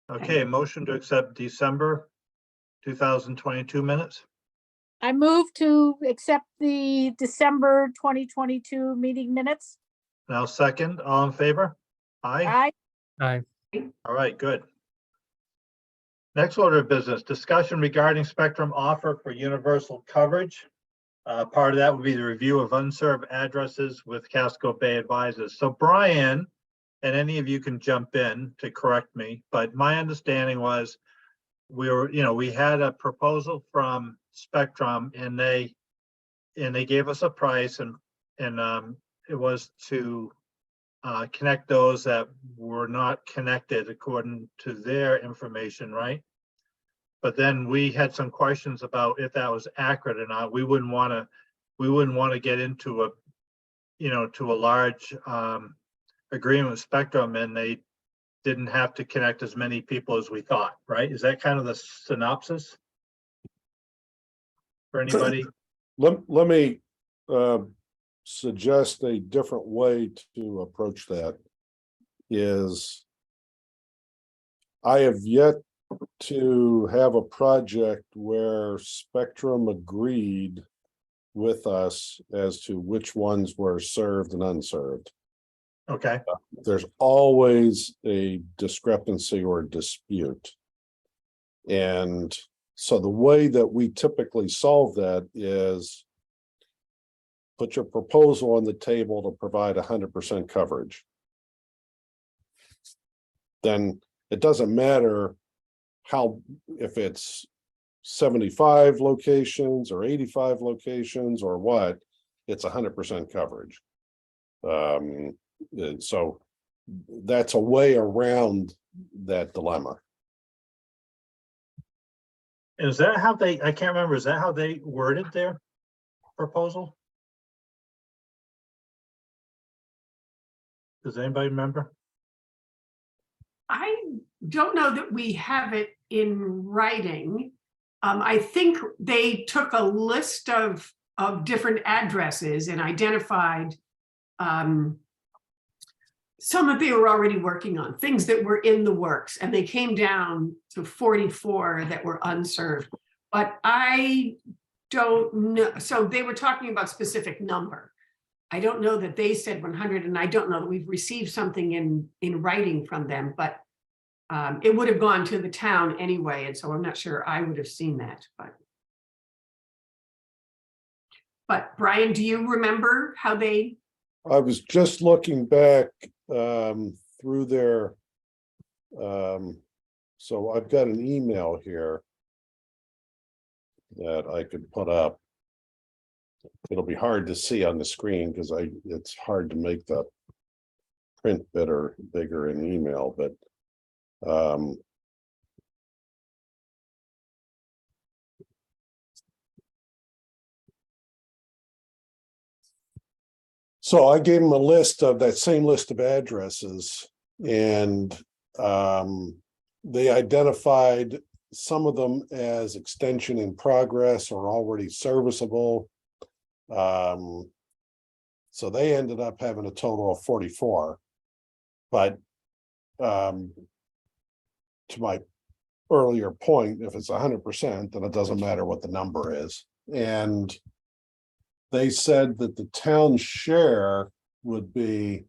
Okay, motion to accept December 2022 minutes. I move to accept the December 2022 meeting minutes. Now second, all in favor? Aye. Aye. All right, good. Next order of business, discussion regarding spectrum offer for universal coverage. Part of that would be the review of unserved addresses with Casco Bay Advisors. So Brian, and any of you can jump in to correct me, but my understanding was we had a proposal from Spectrum and they gave us a price and it was to connect those that were not connected according to their information, right? But then we had some questions about if that was accurate or not. We wouldn't want to get into a large agreement with Spectrum and they didn't have to connect as many people as we thought, right? Is that kind of the synopsis for anybody? Let me suggest a different way to approach that. Is I have yet to have a project where Spectrum agreed with us as to which ones were served and unserved. Okay. There's always a discrepancy or dispute. And so the way that we typically solve that is put your proposal on the table to provide 100% coverage. Then it doesn't matter if it's 75 locations or 85 locations or what, it's 100% coverage. So that's a way around that dilemma. Is that how I can't remember, is that how they worded their proposal? Does anybody remember? I don't know that we have it in writing. I think they took a list of different addresses and identified some that they were already working on, things that were in the works, and they came down to 44 that were unserved. But I don't know. So they were talking about specific number. I don't know that they said 100, and I don't know that we've received something in writing from them, but it would have gone to the town anyway, and so I'm not sure I would have seen that. But Brian, do you remember how they? I was just looking back through their, so I've got an email here that I could put up. It'll be hard to see on the screen because it's hard to make the print bigger in email, but so I gave them a list of that same list of addresses, and they identified some of them as extension in progress or already serviceable. So they ended up having a total of 44. But to my earlier point, if it's 100%, then it doesn't matter what the number is. And they said that the town share would be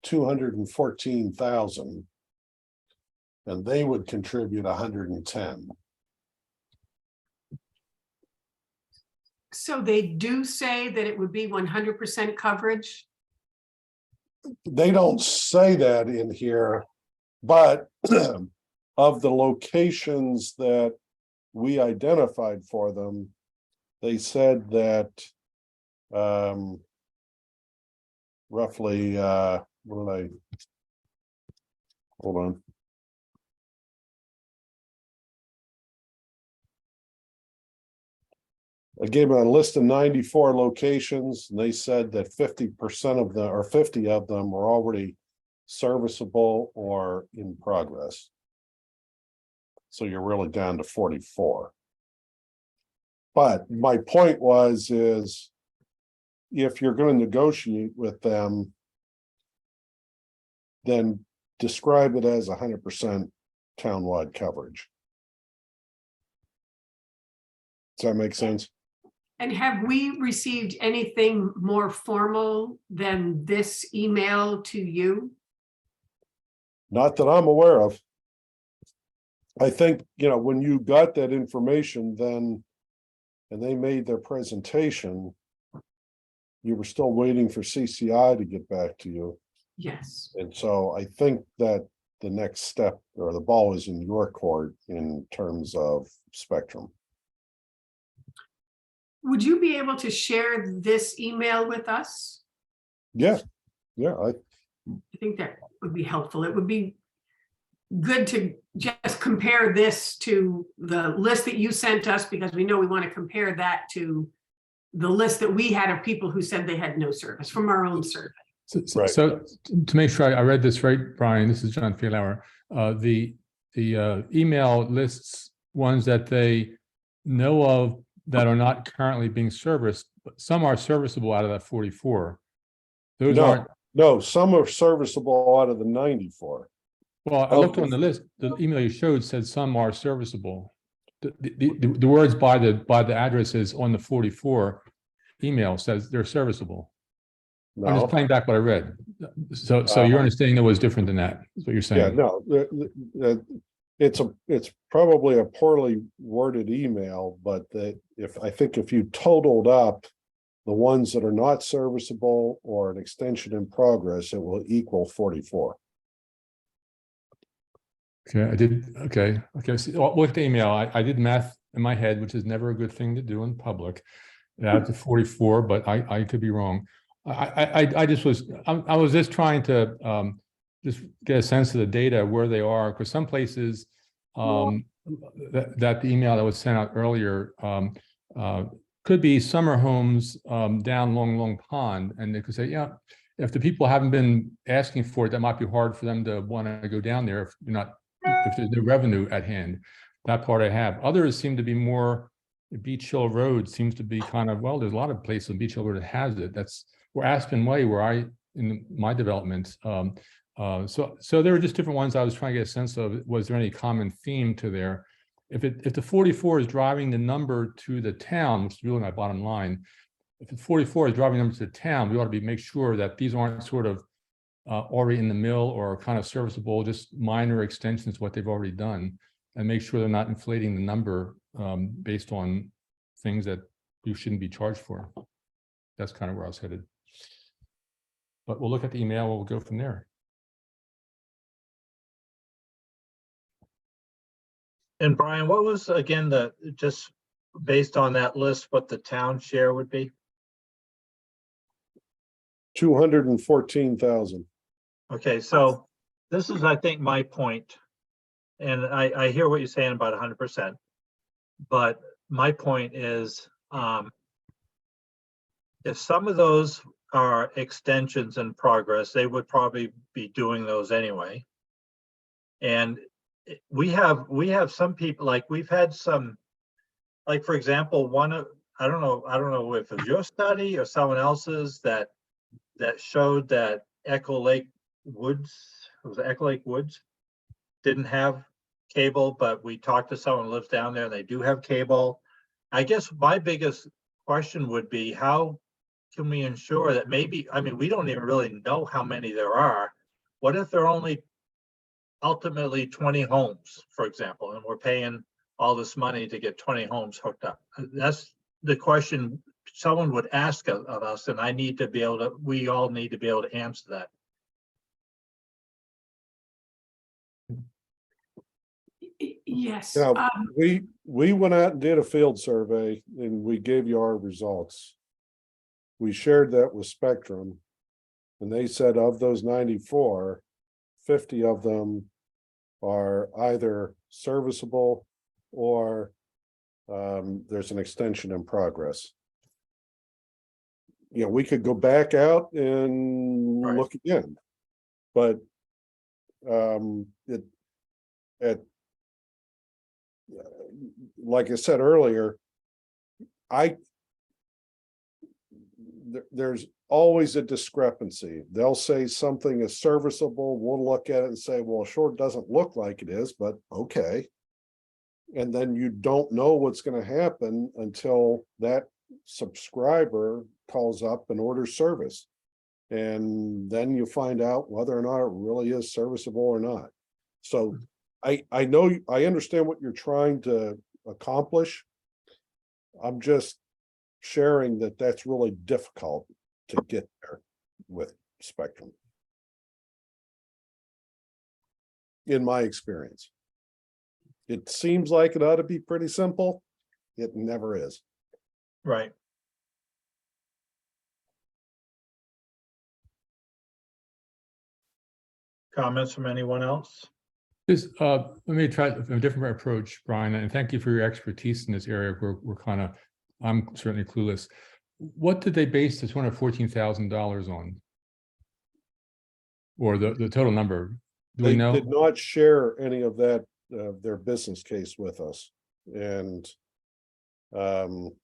214,000, and they would contribute 110. So they do say that it would be 100% coverage? They don't say that in here, but of the locations that we identified for them, they said that roughly hold on. I gave them a list of 94 locations, and they said that 50% of them, or 50 of them, were already serviceable or in progress. So you're really down to 44. But my point is if you're going to negotiate with them, then describe it as 100% townwide coverage. Does that make sense? And have we received anything more formal than this email to you? Not that I'm aware of. I think, when you got that information then, and they made their presentation, you were still waiting for CCI to get back to you. Yes. And so I think that the next step, or the ball is in your court in terms of spectrum. Would you be able to share this email with us? Yeah, I think that would be helpful. It would be good to just compare this to the list that you sent us, because we know we want to compare that to the list that we had of people who said they had no service from our own survey. Right. So to make sure I read this right, Brian, this is John Fehlauer. The email lists ones that they know of that are not currently being serviced, but some are serviceable out of that 44. Those aren't. No, some are serviceable out of the 94. Well, I looked on the list. The email you showed said some are serviceable. The words by the addresses on the 44 email says they're serviceable. I'm just No, playing back what I read. So your understanding that was different than that, is what you're yeah, saying? no, it's probably a poorly worded email, but I think if you totaled up the ones that are not serviceable or an extension in progress, it will equal 44. Okay, I did. Okay. So, look at the email. I did math in my head, which is never a good thing to do in public. Out to 44, but I could be wrong. I was just trying to just get a sense of the data where they are, because some places that the email that was sent out earlier could be summer homes down Long Pond, and they could say, yeah, if the people haven't been asking for it, that might be hard for them to want to go down there if there's no revenue at hand. That part I have. Others seem to be more. Beach Hill Road seems to be kind of, well, there's a lot of places on Beach Hill Road that has it. That's where Aspen Way, where in my development. So there were just different ones I was trying to get a sense of. Was there any common theme to there? If the 44 is driving the number to the town, which is really my bottom line, if the 44 is driving numbers to the town, we ought to make sure that these aren't sort of already in the mill or kind of serviceable, just minor extensions of what they've already done, and make sure they're not inflating the number based on things that you shouldn't be charged for. That's kind of where I was headed. But we'll look at the email, we'll go from there. And Brian, what was, again, just based on that list, what the town share would be? 214,000. Okay, so this is, I think, my point. And I hear what you're saying about 100%. But my point is, if some of those are extensions in progress, they would probably be doing those anyway. And we have some people, like we've had some, like, for example, I don't know if it was your study or someone else's that showed that Echo Lake Woods, didn't have cable, but we talked to someone who lives down there and they do have cable. I guess my biggest question would be, how can we ensure that maybe, I mean, we don't even really know how many there are. What if there are only ultimately 20 homes, for example, and we're paying all this money to get 20 homes hooked up? That's the question someone would ask of us, and we all need to be able to answer that. Yes. Now, we went out and did a field survey and we gave you our results. We shared that with Spectrum, and they said of those 94, 50 of them are either serviceable or there's an extension in progress. You know, we could go back out and look again, but like I said earlier, there's always a discrepancy. They'll say something is serviceable, we'll look at it and say, well, sure, it doesn't look like it is, but okay. And then you don't know what's going to happen until that subscriber calls up and orders service. And then you find out whether or not it really is serviceable or not. So I know, I understand what you're trying to accomplish. I'm just sharing that that's really difficult to get there with Spectrum. In my experience. It seems like it ought to be pretty simple. It never is. Right. Comments from anyone else? This, let me try a different approach, Brian, and thank you for your expertise in this area. We're kind of, I'm certainly clueless. What did they base the $214,000 on? Or the total number? Do we They know? did not share any of that, their business case with us. And, you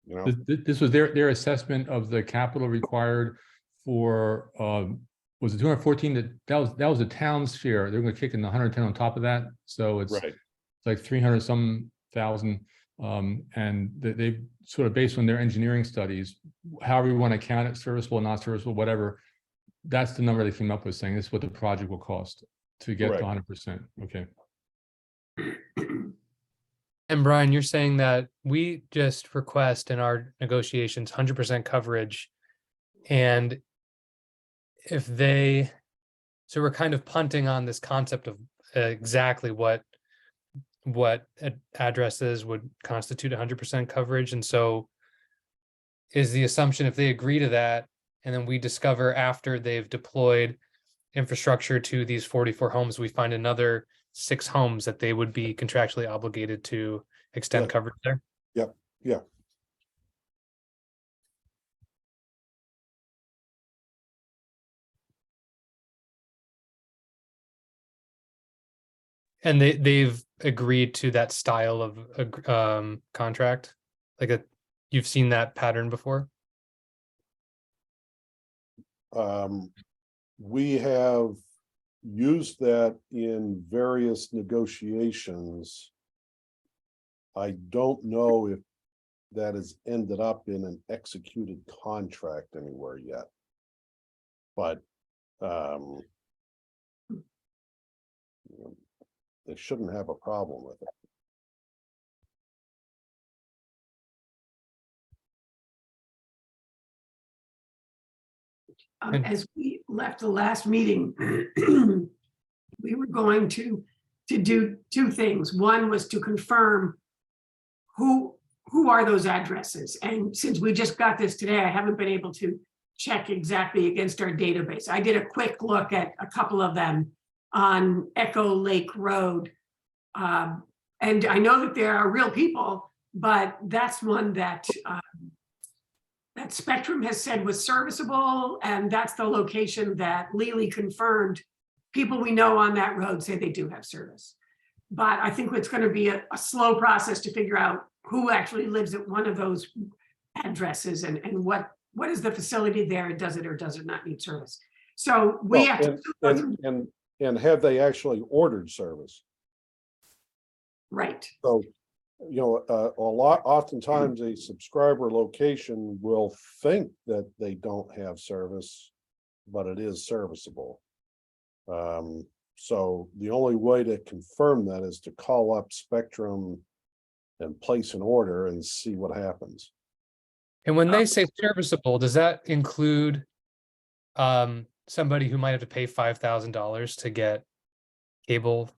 know, This was their assessment of the capital required for, was it 214? That was the town's share. They're going to kick in the 110 on top of that. So it's right. like 300 some thousand. And they sort of based on their engineering studies, however you want to count it, serviceable, not serviceable, whatever. That's the number they came up with, saying this is what the project will cost to get to 100%. Okay. And Brian, you're saying that we just request in our negotiations 100% coverage. And if they, so we're kind of punting on this concept of exactly what addresses would constitute 100% coverage. And so is the assumption if they agree to that, and then we discover after they've deployed infrastructure to these 44 homes, we find another 6 homes that they would be contractually obligated to extend coverage there? Yep. Yeah. And they've agreed to that style of contract? Like you've seen that pattern before? We have used that in various negotiations. I don't know if that has ended up in an executed contract anywhere yet. But they shouldn't have a problem with it. As we left the last meeting, we were going to do 2 things. One was to confirm who are those addresses. And since we just got this today, I haven't been able to check exactly against our database. I did a quick look at a couple of them on Echo Lake Road. And I know that there are real people, but that's one that that Spectrum has said was serviceable, and that's the location that Lely confirmed. People we know on that road say they do have service. But I think it's going to be a slow process to figure out who actually lives at one of those addresses and what is the facility there, does it or does it not need service. So we have to and have they actually ordered service? Right. So, you know, oftentimes a subscriber location will think that they don't have service, but it is serviceable. So the only way to confirm that is to call up Spectrum and place an order and see what happens. And when they say serviceable, does that include somebody who might have to pay $5,000 to get cable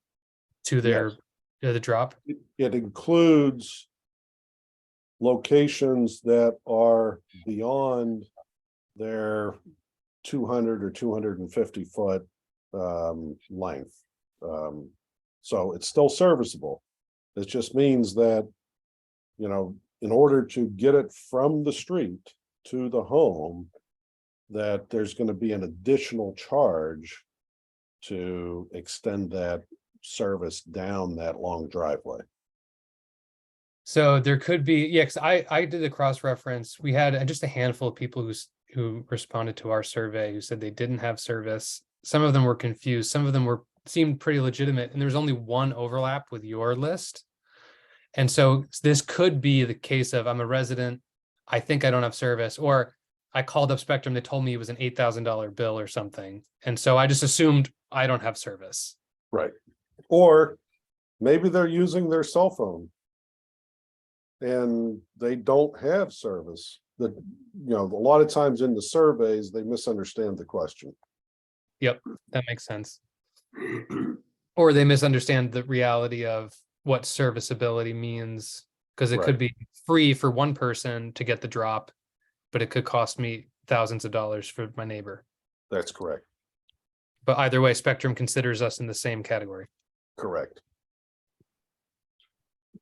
to their the drop? It includes locations that are beyond their 200 or 250 foot length. So it's still serviceable. It just means that, you know, in order to get it from the street to the home, that there's going to be an additional charge to extend that service down that long driveway. So there could be, yeah, because I did a cross-reference. We had just a handful of people who responded to our survey who said they didn't have service. Some of them were confused. Some of them seemed pretty legitimate, and there was only one overlap with your list. And so this could be the case of I'm a resident, I think I don't have service, or I called up Spectrum, they told me it was an $8,000 bill or something. And so I just assumed I don't have service. Right. Or maybe they're using their cell phone and they don't have service. That, you know, a lot of times in the surveys, they misunderstand the question. Yep, that makes sense. Or they misunderstand the reality of what serviceability means, because it Right. could be free for one person to get the drop, but it could cost me thousands of dollars for my neighbor. That's correct. But either way, Spectrum considers us in the same category. Correct.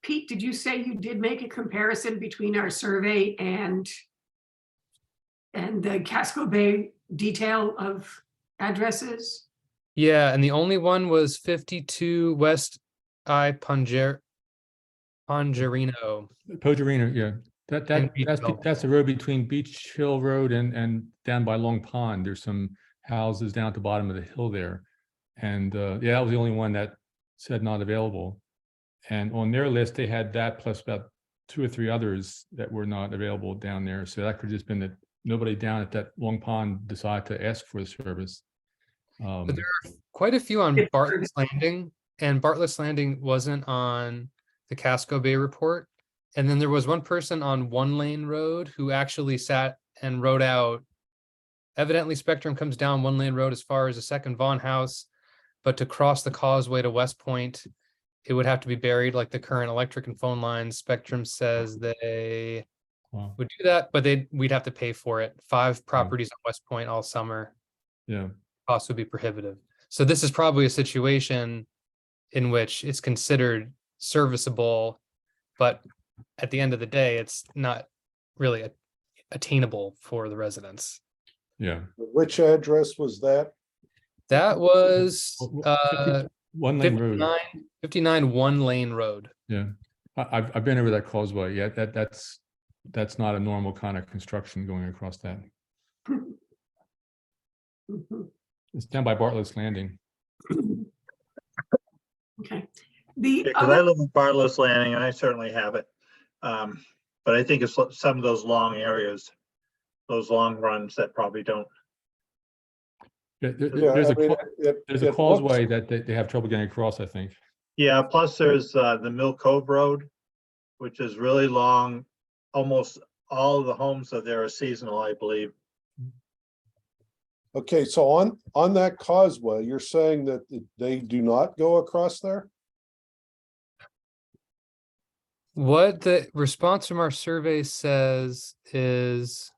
Pete, did you say you did make a comparison between our survey and the Casco Bay detail of addresses? Yeah, and the only one was 52 West Pongerino. Pogerino, yeah. And Beachville. That's the road between Beach Hill Road and down by Long Pond. There's some houses down at the bottom of the hill there. And yeah, that was the only one that said not available. And on their list, they had that plus about 2 or 3 others that were not available down there. So that could have just been that nobody down at that Long Pond decided to ask for the service. But there are quite a few on Bartlett's Landing, and Bartlett's Landing wasn't on the Casco Bay report. And then there was one person on One Lane Road who actually sat and wrote out, evidently Spectrum comes down One Lane Road as far as the second Vaughn house, but to cross the causeway to West Point, it would have to be buried like the current electric and phone lines. Spectrum says they Wow. would do that, but we'd have to pay for it. 5 properties on West Point all summer. Yeah. Cost would be prohibitive. So this is probably a situation in which it's considered serviceable, but at the end of the day, it's not really attainable for the residents. Yeah. Which address was that? That was 1 Lane Road. 59 One Lane Road. Yeah. I've been over that causeway. Yeah, that's not a normal kind of construction going across that. Mhm. It's down by Bartlett's Landing. Okay. The Because I other, live in Bartlett's Landing and I certainly have it. But I think it's some of those long areas, those long runs that probably don't. Yeah, Yeah, there's I mean, there's a causeway that they have trouble getting across, I think. Yeah, plus there's the Mill Cove Road, which is really long. Almost all of the homes that there are seasonal, I believe. Okay, so on that causeway, you're saying that they do not go across there? What the response from our survey says is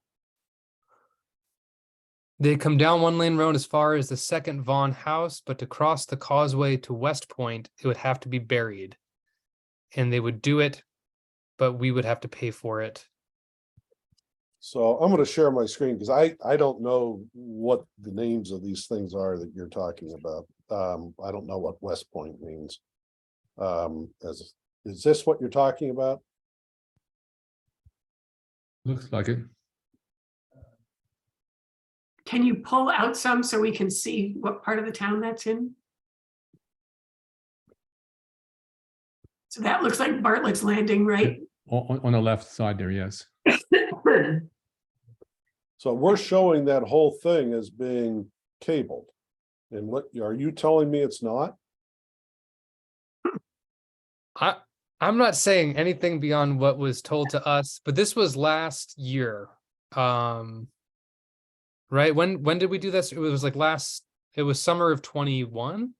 they come down One Lane Road as far as the second Vaughn house, but to cross the causeway to West Point, it would have to be buried. And they would do it, but we would have to pay for it. So I'm gonna share my screen because I don't know what the names of these things are that you're talking about. I don't know what West Point means. Is this what you're talking about? Looks like it. can you pull out some so we can see what part of the town that's in? So that looks like Bartlett's Landing, right? On the left side there, yes. So we're showing that whole thing as being cabled. And what, are you telling me it's not? I'm not saying anything beyond what was told to us, but this was last year. Right? When did we do this? It was like it was summer of 21.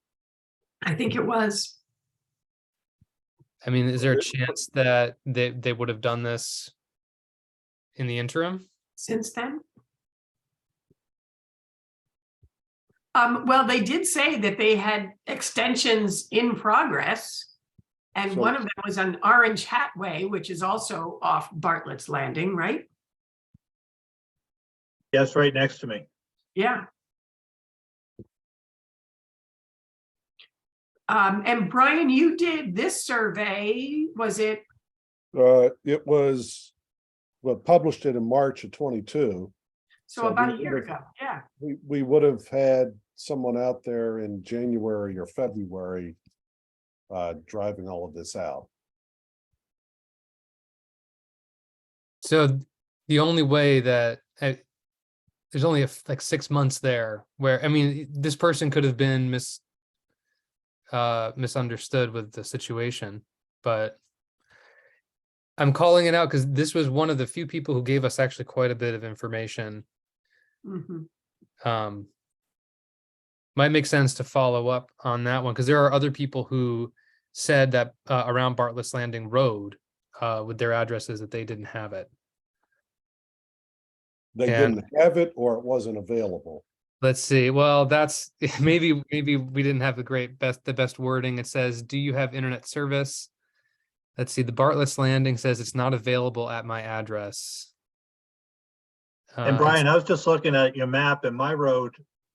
I think it was. I mean, is there a chance that they would have done this in the interim? Since then? Well, they did say that they had extensions in progress. And So- one of them was on Orange Hat Way, which is also off Bartlett's Landing, right? Yes, right next to me. Yeah. And Brian, you did this survey, was it It was, well, published it in March of 22. So So about we a year would've- ago, yeah. We would have had someone out there in January or February driving all of this out. So the only way that there's only like 6 months there where, I mean, this person could have been misunderstood with the situation, but I'm calling it out because this was one of the few people who gave us actually quite a bit of information. Mhm. Might make sense to follow up on that one because there are other people who said that around Bartlett's Landing Road with their addresses that they didn't have it. They And- didn't have it or it wasn't available. Let's see. Well, that's maybe we didn't have the best wording. It says, "Do you have internet service?" Let's see. The Bartlett's Landing says it's not available at my address. And Brian, I was just looking at your map, and my road,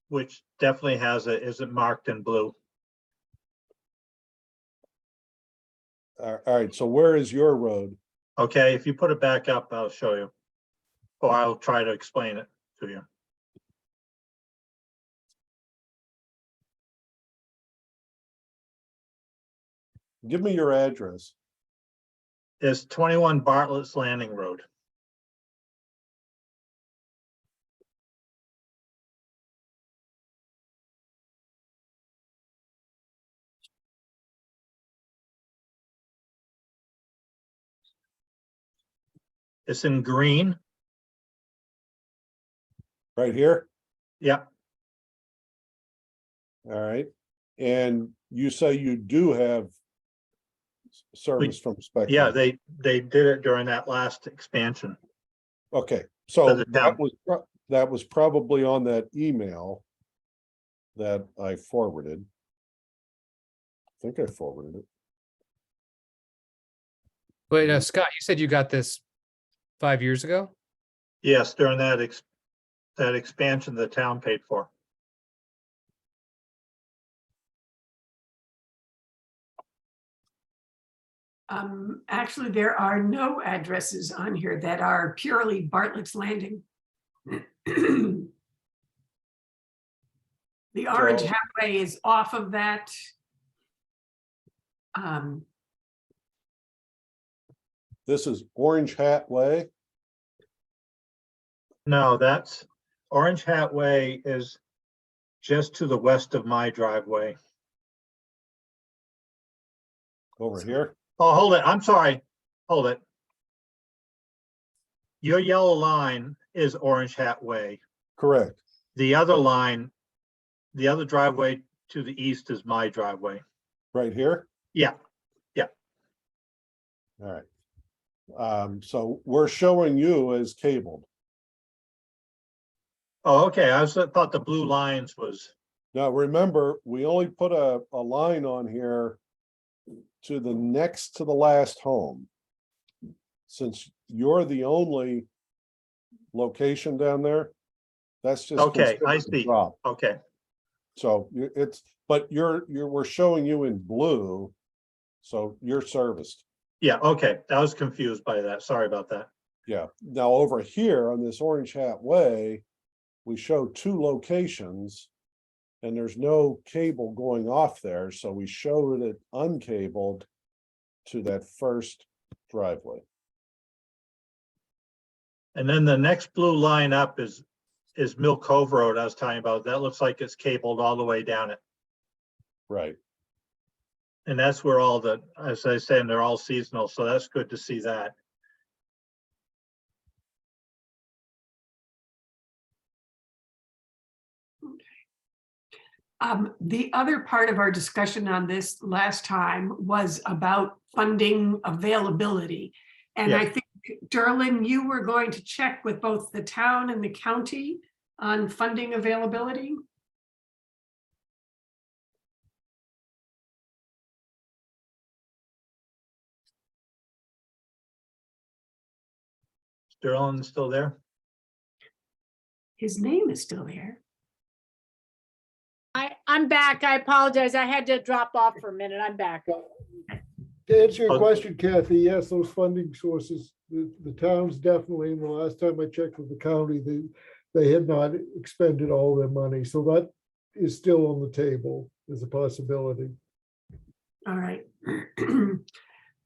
which definitely has it, isn't marked in blue. All right, so where is your road? Okay, if you put it back up, I'll show you. Or I'll try to explain it to you. Give me your address. It's 21 Bartlett's Landing Road. It's in green. Right here? Yep. All right. And you say you do have service from Spectrum? Yeah, they did it during that last expansion. Okay, For so the town. that was probably on that email that I forwarded. I think I forwarded it. Wait, Scott, you said you got this 5 years ago? Yes, during that expansion the town paid for. Actually, there are no addresses on here that are purely Bartlett's Landing. The orange So- halfway is off of that. This is Orange Hat Way. No, that's Orange Hat Way is just to the west of my driveway. Over here. Oh, hold it. I'm sorry. Hold it. Your yellow line is Orange Hat Way. Correct. The other line, the other driveway to the east is my driveway. Right here. Yeah, All right. So we're showing you as cabled. oh, okay. Thought the blue lines was, Now, remember, we only put a line on here to the next to the last home. Since you're the only location down there, that's just. Okay, I considered a see. drop. okay. So it's, but we're showing you in blue, so you're serviced. Yeah, okay. I was confused by that. Sorry about that. Yeah, now over here on this Orange Hat Way, we show 2 locations. And there's no cable going off there, so we showed it uncabled to that first driveway. And then the next blue line up is Mill Cove Road I was telling you about. That looks like it's cabled all the way down it. Right. And that's where all the, as I said, they're all seasonal, so that's good to see that. The other part of our discussion on this last time was about funding availability. And Yeah. I think, Derlin, you were going to check with both the town and the county on funding availability. Sterling still there? His name is still there. I'm back. I apologize. I had to drop off for a minute. I'm back. To answer your Oh. question, Kathy, yes, those funding sources, the towns definitely, and the last time I checked with the county, they had not expended all their money. So that is still on the table as a possibility. All right.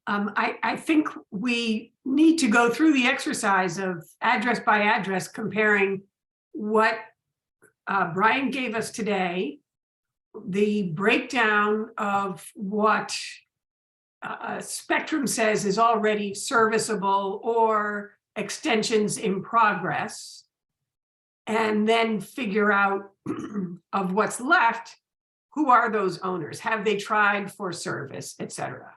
I think we need to go through the exercise of address by address, comparing what Brian gave us today, the breakdown of what Spectrum says is already serviceable or extensions in progress, and then figure out of what's left, who are those owners? Have they tried for service, et cetera,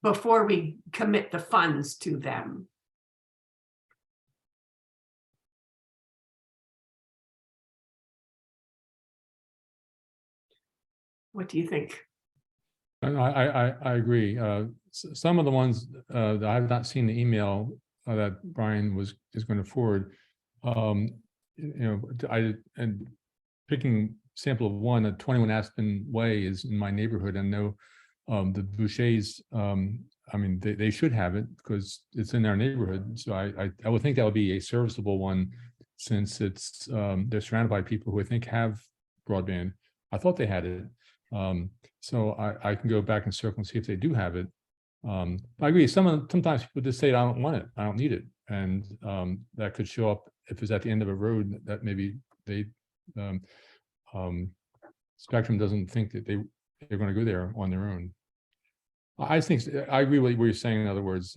before we commit the funds to them. What do you think? I agree. Some of the ones that I have not seen the email that Brian is going to forward. And picking sample of one at 21 Aspen Way is in my neighborhood, and know the Bouchers. I mean, they should have it because it's in their neighborhood. So I would think that would be a serviceable one, since it's they're surrounded by people who I think have broadband. I thought they had it. So I can go back in circle and see if they do have it. I agree. Sometimes people just say, I don't want it, I don't need it. And that could show up if it's at the end of a road that maybe Spectrum doesn't think that they're going to go there on their own. I think I agree with what you're saying. In other words,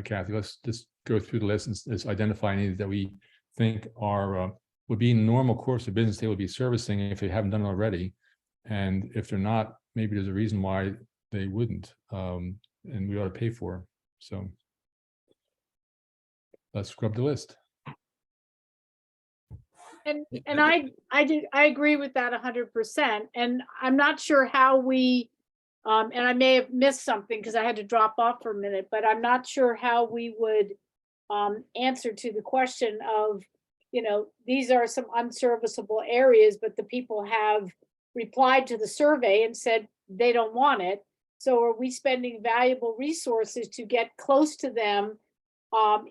Kathy, let's just go through the list and let's identify any that we think are would be in normal course of business they would be servicing if they haven't done it already. And if they're not, maybe there's a reason why they wouldn't, and we ought to pay for them. So let's scrub the list. And I agree with that 100%. And I'm not sure how we, and I may have missed something because I had to drop off for a minute, but I'm not sure how we would answer to the question of, these are some unserviceable areas, but the people have replied to the survey and said they don't want it. So are we spending valuable resources to get close to them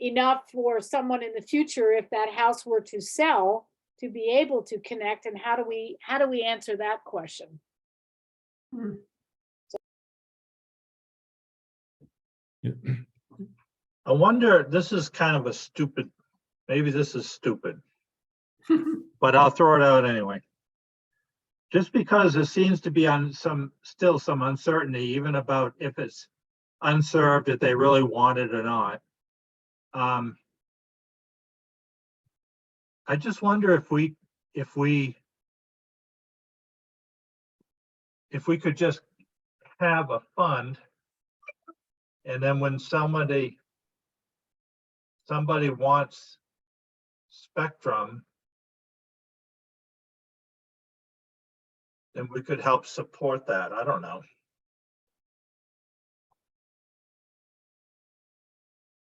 enough for someone in the future, if that house were to sell, to be able to connect? And how do we answer that question? Yeah. I wonder, this is kind of a stupid, maybe this is stupid, but I'll throw it out anyway. Just because there seems to be still some uncertainty, even about if it's unserved, if they really want it or not. I just wonder if we could just have a fund, and then when somebody wants Spectrum, then we could help support that. I don't know.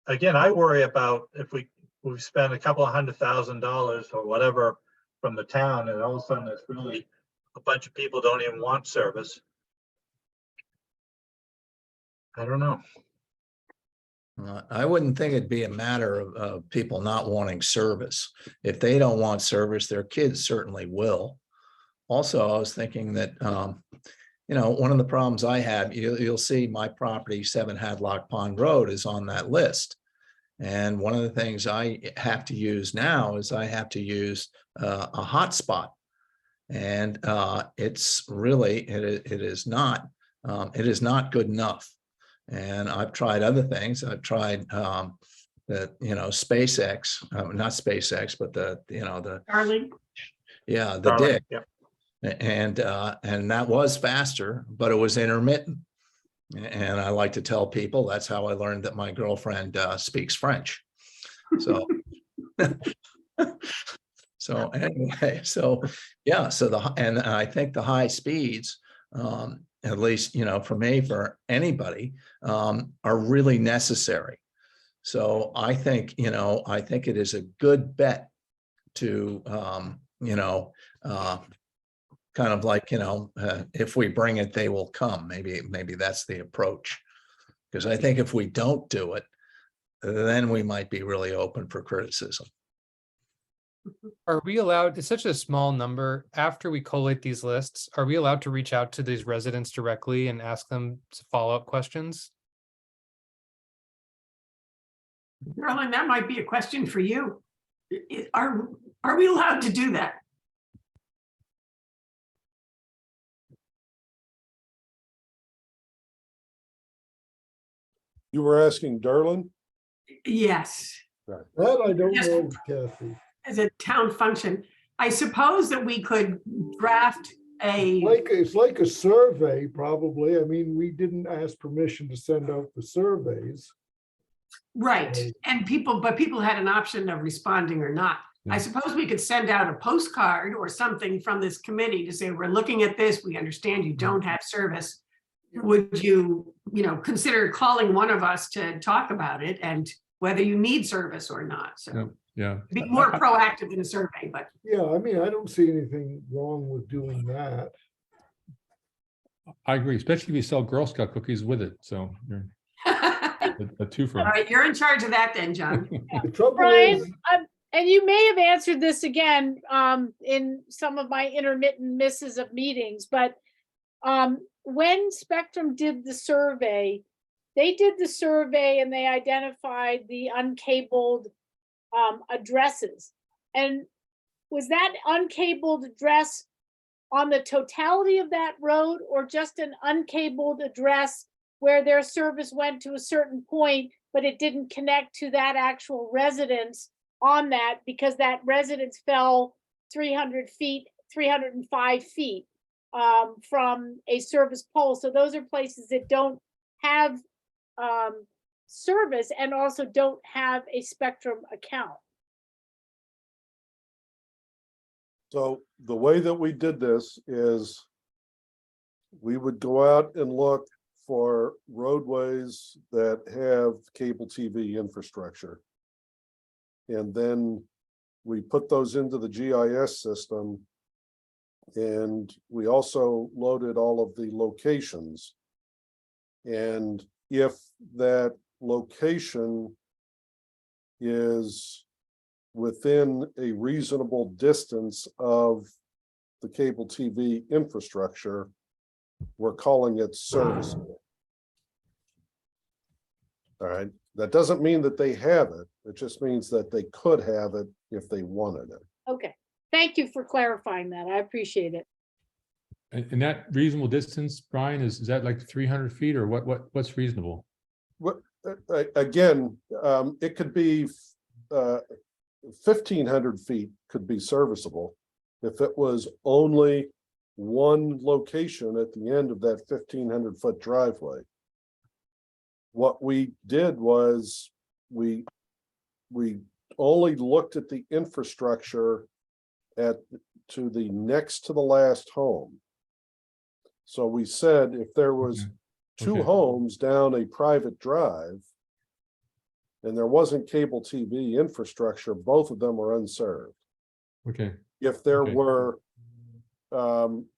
Again, I worry about if we spend a couple of $100,000 or whatever from the town, and all of a sudden it's really a bunch of people don't even want service. I don't know. I wouldn't think it'd be a matter of people not wanting service. If they don't want service, their kids certainly will. Also, I was thinking that, one of the problems I have, you'll see my property, 7 Hadlock Pond Road, is on that list. And one of the things I have to use now is I have to use a hotspot. And it's really, it is not good enough. And I've tried other things. I've tried SpaceX, not SpaceX, but the Starlink? Yeah, the Starlink, dick. yep. And that was faster, but it was intermittent. And I like to tell people that's how I learned that my girlfriend speaks French. So, so anyway, so yeah, and I think the high speeds, at least, for me, for anybody, are really necessary. So I think, it is a good bet to, kind of like, if we bring it, they will come. Maybe that's the approach. Because I think if we don't do it, then we might be really open for criticism. Are we allowed, it's such a small number, after we collate these lists, are we allowed to reach out to these residents directly and ask them follow-up questions? Carolyn, that might be a question for you. Are we allowed to do that? You were asking Derlin? Yes, That I don't Yes. know, Kathy. as a town function. I suppose that we could draft It's like a survey, probably. I mean, we didn't ask permission to send out the surveys. right, Right. and people had an option of responding or not. I Yeah. suppose we could send out a postcard or something from this committee to say, we're looking at this, we understand you don't have service. Would you, consider calling one of us to talk about it and whether you need service or not? So Yeah. be more proactive than a survey, but Yeah, I mean, I don't see anything wrong with doing that. I agree, especially if you sell Girl Scout cookies with it. So you're all a twofer. right, you're in charge of that then, John. The trouble Brian, is, and you may have answered this again, in some of my intermittent misses of meetings, but when Spectrum did the survey, they did the survey and they identified the uncabled addresses. And was that uncabled address on the totality of that road, or just an uncabled address where their service went to a certain point, but it didn't connect to that actual residence on that because that residence fell 300 feet, 305 feet from a service pole? So those are places that don't have service and also don't have a Spectrum account. So the way that we did this is we would go out and look for roadways that have cable TV infrastructure. And then we put those into the GIS system. And we also loaded all of the locations. And if that location is within a reasonable distance of the cable TV infrastructure, we're calling it serviceable. All right, that doesn't mean that they have it. It just means that they could have it if they wanted it. Okay, thank you for clarifying that. I appreciate it. And that reasonable distance, Brian, is that like 300 feet or what's reasonable? Again, it could be 1,500 feet could be serviceable if it was only one location at the end of that 1,500-foot driveway. What we did was we only looked at the infrastructure to the next to the last home. So we said if there was two Okay. homes down a private drive and there wasn't cable TV infrastructure, both of them were unserved. Okay, If there Okay. were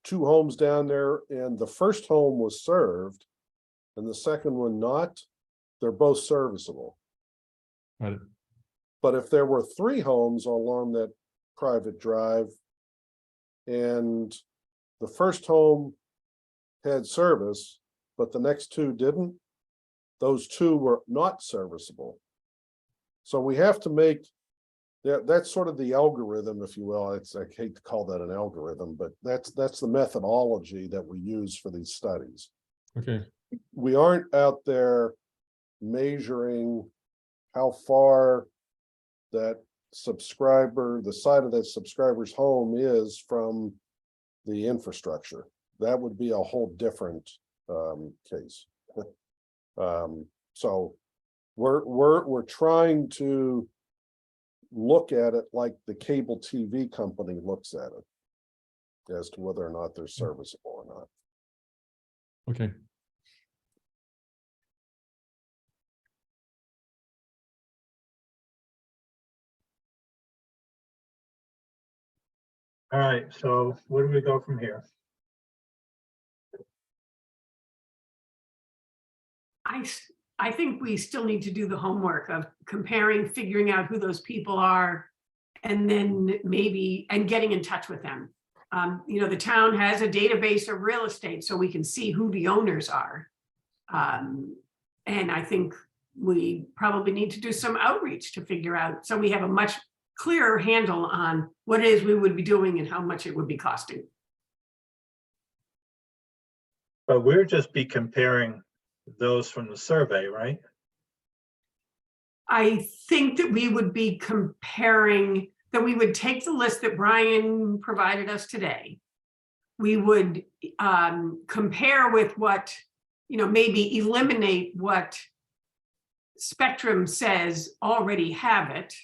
two homes down there and the first home was served and the second one not, they're both serviceable. got it. But if there were three homes along that private drive and the first home had service, but the next two didn't, those two were not serviceable. So we have to make that's sort of the algorithm, if you will. I hate to call that an algorithm, but that's the methodology that we use for these studies. Okay, We aren't out there measuring how far that subscriber, the side of that subscriber's home is from the infrastructure. That would be a whole different case. So we're trying to look at it like the cable TV company looks at it as to whether or not they're serviceable or not. okay. All right, so where do we go from here? I think we still need to do the homework of comparing, figuring out who those people are, and then maybe, and getting in touch with them. You know, the town has a database of real estate, so we can see who the owners are. And I think we probably need to do some outreach to figure out, so we have a much clearer handle on what it is we would be doing and how much it would be costing. But we'll just be comparing those from the survey, right? I think that we would be comparing, that we would take the list that Brian provided us today. We would compare with what, you know, maybe eliminate what Spectrum says already have it.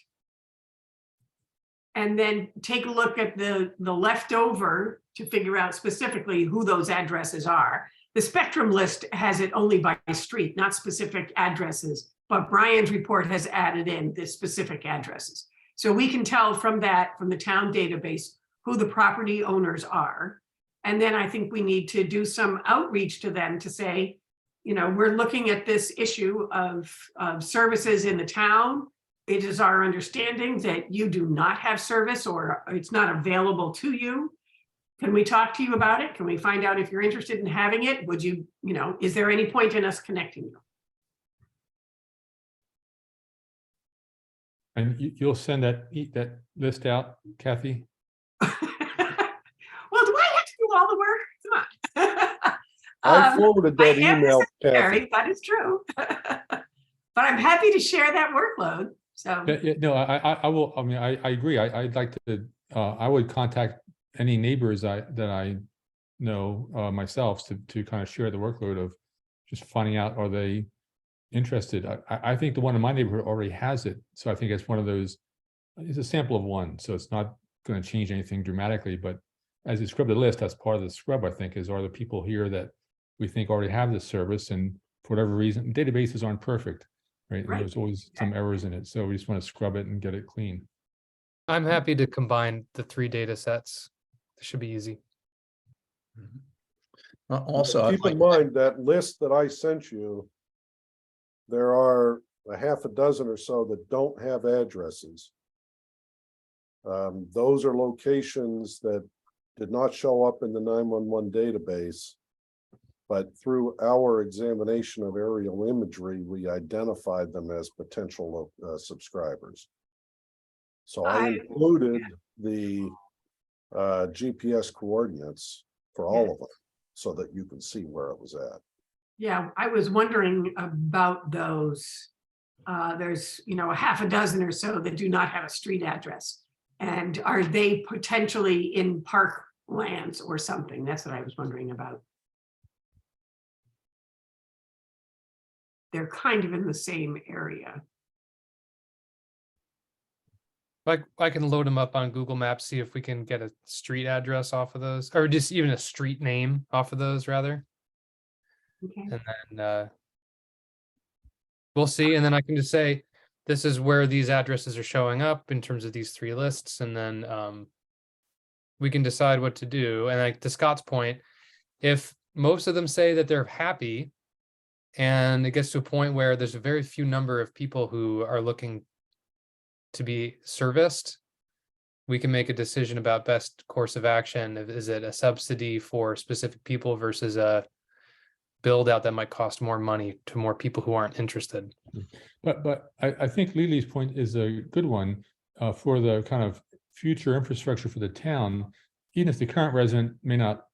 And then take a look at the leftover to figure out specifically who those addresses are. The Spectrum list has it only by street, not specific addresses, but Brian's report has added in the specific addresses. So we can tell from that, from the town database, who the property owners are. And then I think we need to do some outreach to them to say, you know, we're looking at this issue of services in the town. It is our understanding that you do not have service or it's not available to you. Can we talk to you about it? Can we find out if you're interested in having it? Would you, you know, is there any point in us connecting you? And you'll send that list out, Kathy? Well, do I have to do all the work? Come on. I forwarded that I am email. the Kathy. secretary, that is true. But I'm happy to share that workload. So Yeah, no, I will. I mean, I agree. I'd like to. I would contact any neighbors that I know myself to kind of share the workload of just finding out, are they interested? I think the one in my neighborhood already has it, so I think it's one of those. It's a sample of one, so it's not going to change anything dramatically. But as you scrub the list, that's part of the scrub. I think are the people here that we think already have this service, and for whatever reason, databases aren't perfect. Right. And there's always some errors in it. So we just want to scrub it and get it clean. I'm happy to combine the 3 data sets. It should be easy. Also, I'd Keep like in mind that list that I sent you, there are a half a dozen or so that don't have addresses. Those are locations that did not show up in the 911 database. But through our examination of aerial imagery, we identified them as potential subscribers. So I included the GPS coordinates for all of them so that you can see where it was at. yeah, I was wondering about those. There's, you know, a half a dozen or so that do not have a street address. And are they potentially in parklands or something? That's what I was wondering about. They're kind of in the same area. Like I can load them up on Google Maps, see if we can get a street address off of those, or just even a street name off of those rather. Okay. And then we'll see. And then I can just say, this is where these addresses are showing up in terms of these 3 lists. And then we can decide what to do. And like to Scott's point, if most of them say that they're happy, and it gets to a point where there's a very few number of people who are looking to be serviced, we can make a decision about best course of action. Is it a subsidy for specific people versus a build out that might cost more money to more people who aren't interested? But I think Lily's point is a good one for the kind of future infrastructure for the town. Even if the current resident may not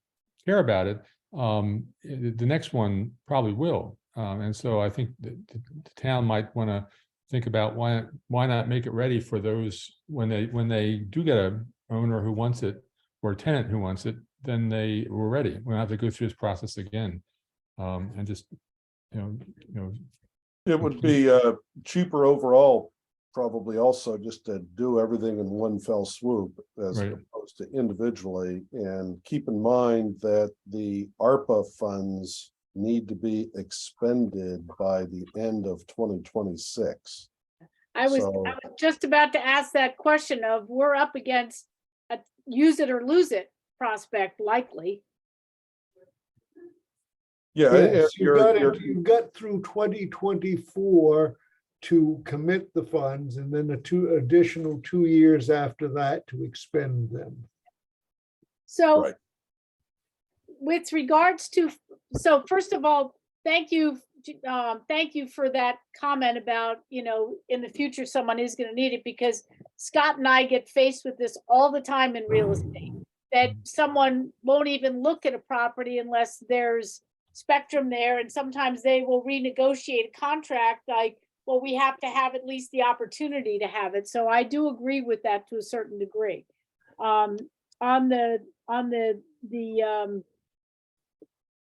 care about it, the next one probably will. And so I think the town might want to think about why not make it ready for those when they do get a owner who wants it or a tenant who wants it, then we're ready. We don't have to go through this process again. And just you know It would be cheaper overall, probably also just to do everything in one fell swoop as Right. opposed to individually. And keep in mind that the ARPA funds need to be expended by the end of 2026. I was So- just about to ask that question of, we're up against a use it or lose it prospect likely. Yeah, Yes, you're, you've got through 2024 to commit the funds and then additional 2 years after that to expend them. So Right. with regards to, so first of all, thank you for that comment about, in the future, someone is going to need it, because Scott and I get faced with this all the time in real estate, that someone won't even look at a property unless there's spectrum there. And sometimes they will renegotiate a contract like, well, we have to have at least the opportunity to have it. So I do agree with that to a certain degree. On the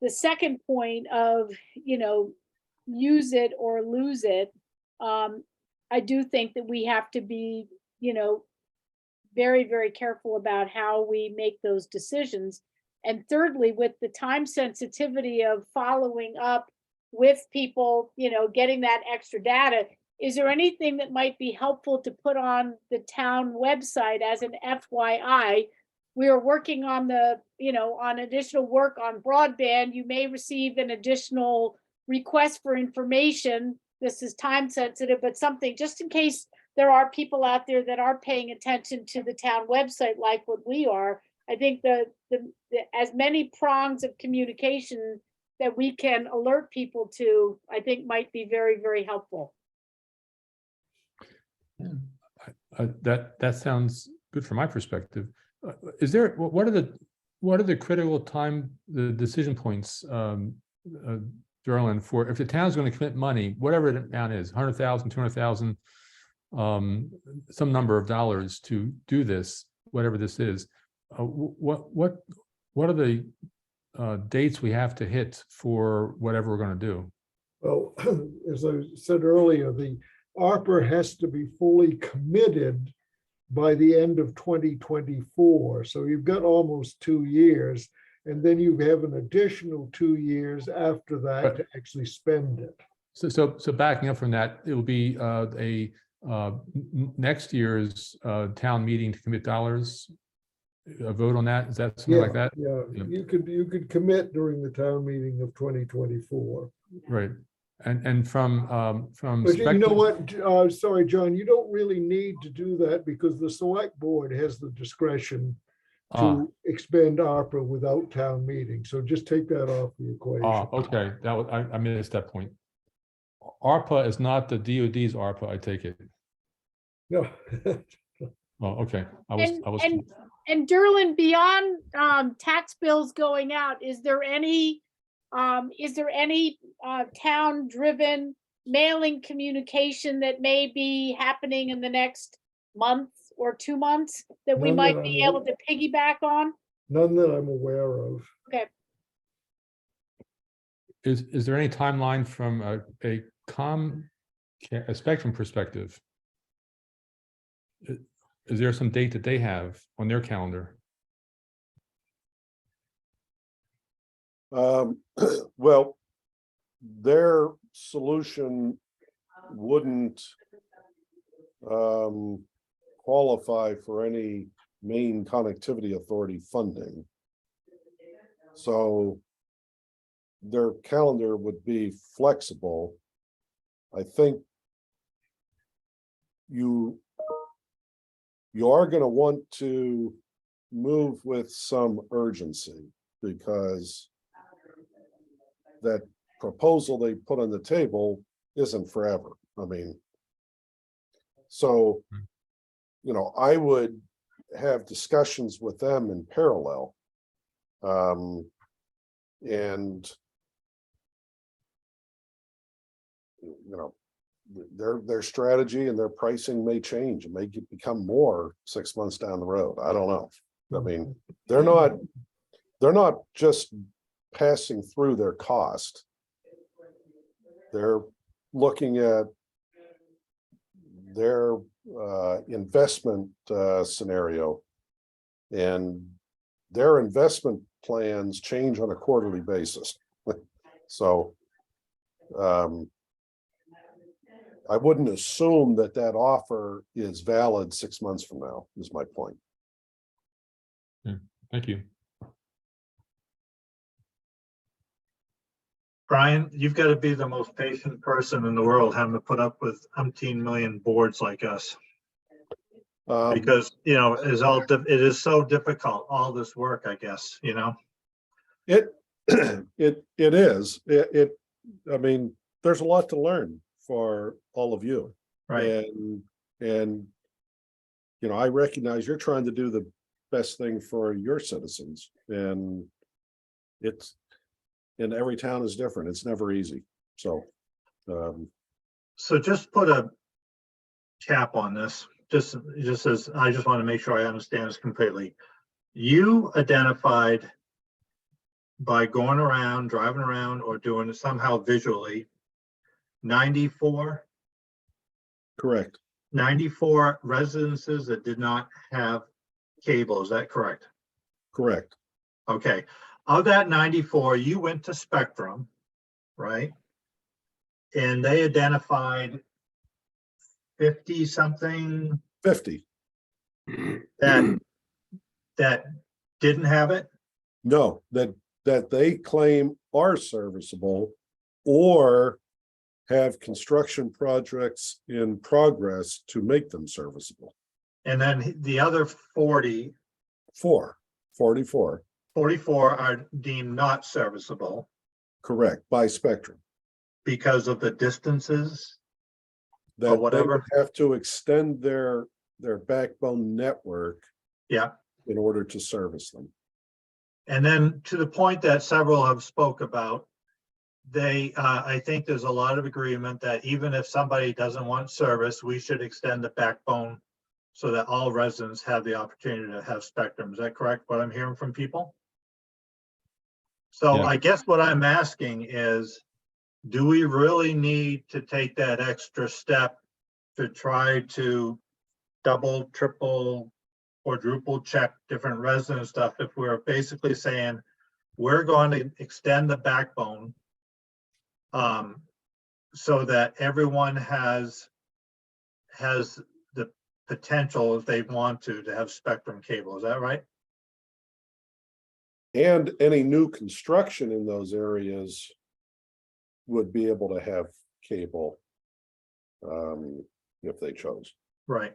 second point of, use it or lose it, I do think that we have to be, very, very careful about how we make those decisions. And thirdly, with the time sensitivity of following up with people, getting that extra data, is there anything that might be helpful to put on the town website as an FYI? We are working on on additional work on broadband. You may receive an additional request for information. This is time sensitive, but something just in case there are people out there that are paying attention to the town website like what we are. I think the as many prongs of communication that we can alert people to, I think might be very, very helpful. That sounds good from my perspective. Is there, what are the critical the decision points, Darlene, for if the town's going to commit money, whatever the amount is, 100,000, 200,000, some number of dollars to do this, whatever this is, what are the dates we have to hit for whatever we're going to do? Well, as I said earlier, the ARPA has to be fully committed by the end of 2024. So you've got almost 2 years, and then you have an additional 2 years after that to actually spend it. So backing up from that, it will be next year's town meeting to commit dollars, a vote on that? Is that something like that? Yeah, you could commit during the town meeting of 2024. Right. And from But you know what, sorry, John, you don't really need to do that because the select board has the discretion to expend ARPA without town meeting. So just take that off the equation. Okay, that was, I missed that point. ARPA is not the DoD's ARPA, I take it. No. Oh, okay. And Derlin, beyond tax bills going out, is there any town-driven mailing communication that may be happening in the next month or 2 months that we might be able to piggyback on? None that I'm aware of. Okay. Is there any timeline from a spectrum perspective? Is there some date that they have on their calendar? Well, their solution wouldn't qualify for any Maine Connectivity Authority funding. So their calendar would be flexible. I think you are going to want to move with some urgency, because that proposal they put on the table isn't forever. I mean, so, I would have discussions with them in parallel. And, their strategy and their pricing may change. It may become more 6 months down the road. I don't know. I mean, they're not just passing through their cost. They're looking at their investment scenario, and their investment plans change on a quarterly basis. So I wouldn't assume that offer is valid 6 months from now, is my point. Thank you. Brian, you've got to be the most patient person in the world, having to put up with umpteen million boards like us. Because, you know, it is so difficult, all this work, I guess, you know? It is, I mean, there's a lot to learn for all of you. Right. And, you know, I recognize you're trying to do the best thing for your citizens, and every town is different. It's never easy. So, So just put a cap on this, just as, I just want to make sure I understand this completely. You identified by going around, driving around, or doing it somehow visually, 94 correct, residences that did not have cable. Is that correct? correct. Okay. Of that 94, you went to Spectrum, right? And they identified 50 something 50. that didn't have it. No, that they claim are serviceable or have construction projects in progress to make them serviceable. And then the other 44 are deemed not serviceable Correct, by Spectrum. because of the distances. That whatever. they would have to extend their backbone network Yeah. in order to service them. And then to the point that several have spoke about, I think there's a lot of agreement that even if somebody doesn't want service, we should extend the backbone so that all residents have the opportunity to have Spectrum. Is that correct, what I'm hearing from people? So Yeah. I guess what I'm asking is, do we really need to take that extra step to try to double, triple, quadruple check different resident stuff if we're basically saying we're going to extend the backbone so that everyone has the potential, if they want to have Spectrum cable? Is that right? And any new construction in those areas would be able to have cable if they chose. Right.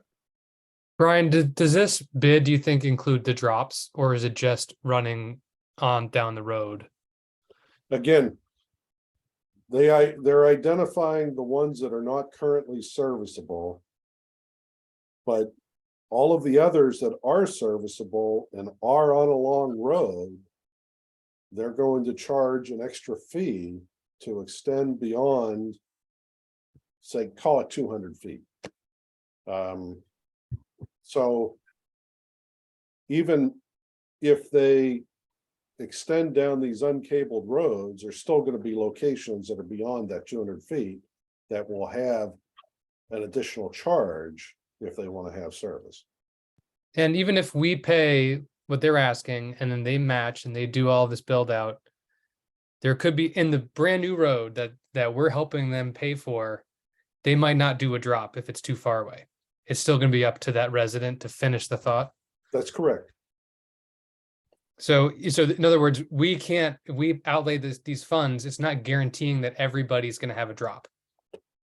Brian, does this bid, do you think, include the drops, or is it just running on down the road? Again, they're identifying the ones that are not currently serviceable, but all of the others that are serviceable and are on a long road, they're going to charge an extra fee to extend beyond, say, call it 200 feet. So even if they extend down these uncabled roads, there's still going to be locations that are beyond that 200 feet that will have an additional charge if they want to have service. And even if we pay what they're asking and then they match and they do all this build out, there could be in the brand new road that we're helping them pay for, they might not do a drop if it's too far away. It's still going to be up to that resident to finish the thought. That's correct. So in other words, we can't, if we outlay these funds, it's not guaranteeing that everybody's going to have a drop.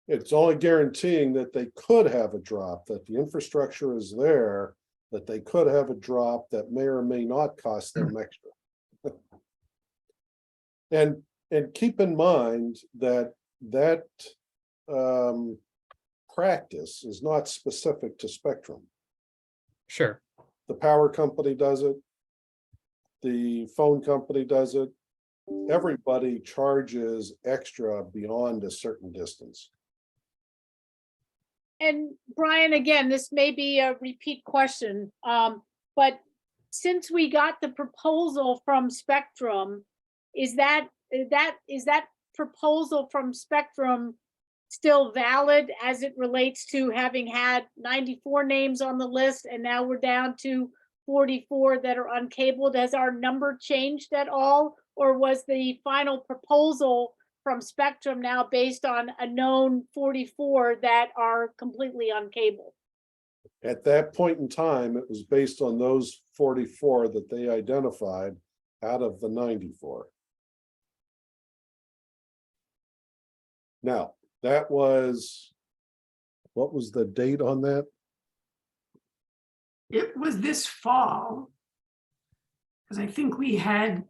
It's only guaranteeing that they could have a drop, that the infrastructure is there, that they could have a drop that may or may not cost them extra. And keep in mind that practice is not specific to Spectrum. Sure. The power company does it. The phone company does it. Everybody charges extra beyond a certain distance. And Brian, again, this may be a repeat question, but since we got the proposal from Spectrum, is that proposal from Spectrum still valid as it relates to having had 94 names on the list and now we're down to 44 that are uncabled? Has our number changed at all, or was the final proposal from Spectrum now based on a known 44 that are completely uncabled? At that point in time, it was based on those 44 that they identified out of the 94. Now, that was, what was the date on that? It was this fall. Because I think we had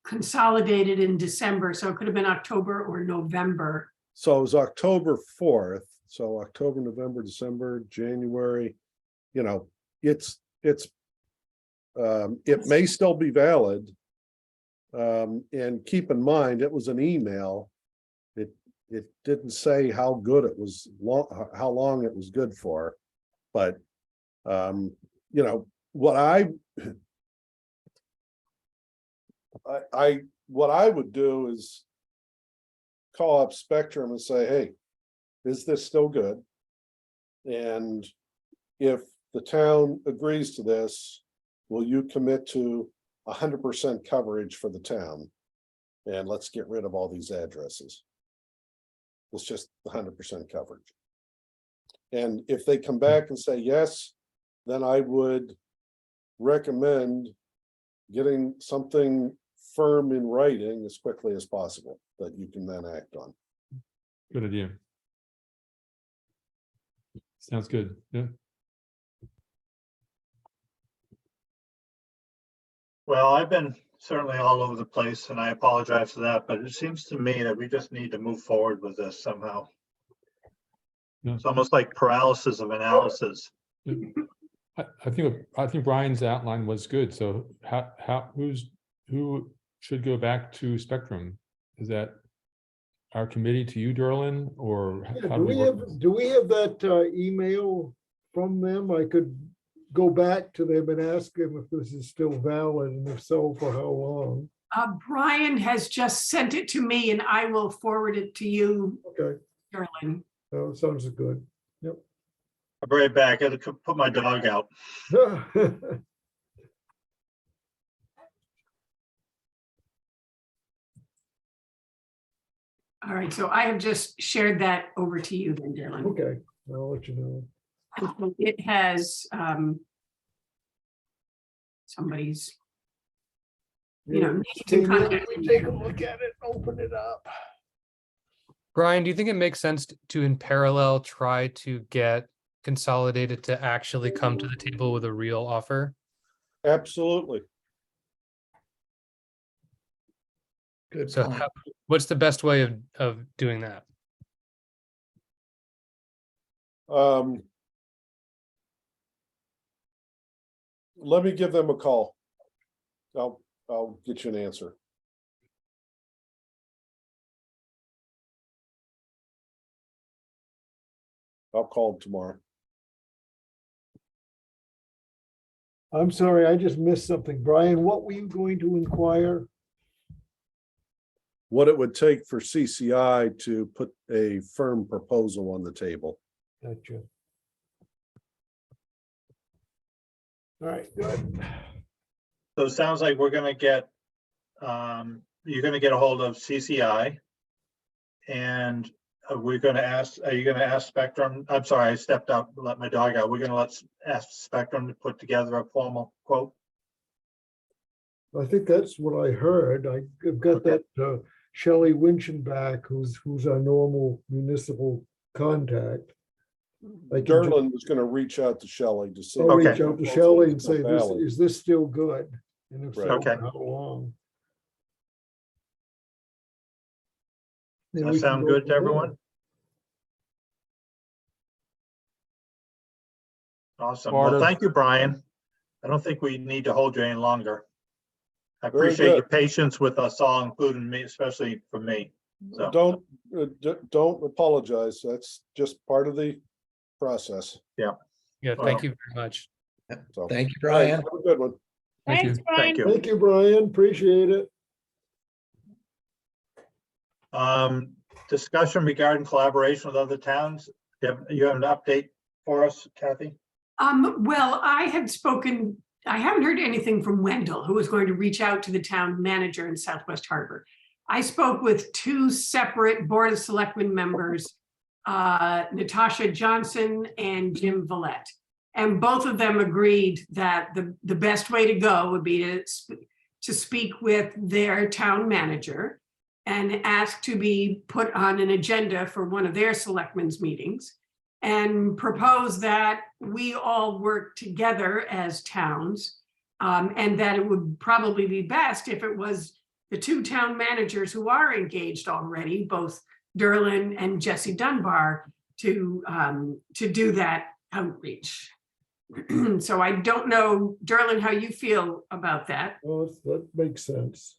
consolidated in December, so it could have been October or November. So it was October 4th. So October, November, December, January, you know, it may still be valid. And keep in mind, it was an email. It didn't say how good it was, how long it was good for, but you know, what I would do is call up Spectrum and say, hey, is this still good? And if the town agrees to this, will you commit to 100% coverage for the town? And let's get rid of all these addresses. It's just 100% coverage. And if they come back and say yes, then I would recommend getting something firm in writing as quickly as possible that you can then act on. Good idea. Sounds good. Yeah. Well, I've been certainly all over the place and I apologize for that, but it seems to me that we just need to move forward with this somehow. Yeah. It's almost like paralysis of analysis. I think Brian's outline was good. So who should go back to Spectrum? Is that our committee to you, Derlin, or Yeah, how do we work? do we have that email from them? I could go back to them and ask them if this is still valid, and if so, for how long? Brian has just sent it to me and I will forward it to you, Okay, Darlene. sounds good. Yep. I'll be right back. I had to put my dog out. All right, so I have just shared that over to you then, Darlene. Okay, I'll let you know. It has somebody's, you know, name and contact. Let me take a look at it, open it up. Brian, do you think it makes sense to, in parallel, try to get Consolidated to actually come to the table with a real offer? Absolutely. Good So point. what's the best way of doing that? Let me give them a call. I'll get you an answer. I'll call them tomorrow. I'm sorry, I just missed something. Brian, what were you going to inquire? What it would take for CCI to put a firm proposal on the table. Gotcha. All right, good. So it sounds like we're gonna get, you're gonna get a hold of CCI. And we're gonna ask, are you gonna ask Spectrum? I'm sorry, I stepped up, let my dog out. We're gonna ask Spectrum to put together a formal quote. I think that's what I heard. I've got Okay. that Shelley Winchenbach, who's our normal municipal contact. I can Derlin was gonna reach out to Shelley to see. I'll Okay. reach out to Shelley and say, Valid. is this still good? And if so, Right. Okay. for how long? Does And that we can sound go good from to everyone? Awesome. Part Well, of- thank you, Brian. I don't think we need to hold you any longer. I Very appreciate your good. patience with us all, including me, especially for me. So, Don't apologize. That's just part of the process. Yeah, Well- thank you very much. So, Thank you, all right, Brian. have a good one. Thank you. Thanks, Brian. thank you. Thank you, Brian. Appreciate it. Discussion regarding collaboration with other towns. You have an update for us, Kathy? Well, I haven't heard anything from Wendell, who was going to reach out to the town manager in Southwest Harbor. I spoke with two separate Board of Selectmen members, Natasha Johnson and Jim Vallette. And both of them agreed that the best way to go would be to speak with their town manager and ask to be put on an agenda for one of their selectmen's meetings and propose that we all work together as towns. And that it would probably be best if it was the two town managers who are engaged already, both Derlin and Jesse Dunbar, to do that outreach. So I don't know, Derlin, how you feel about that. Well, that makes sense.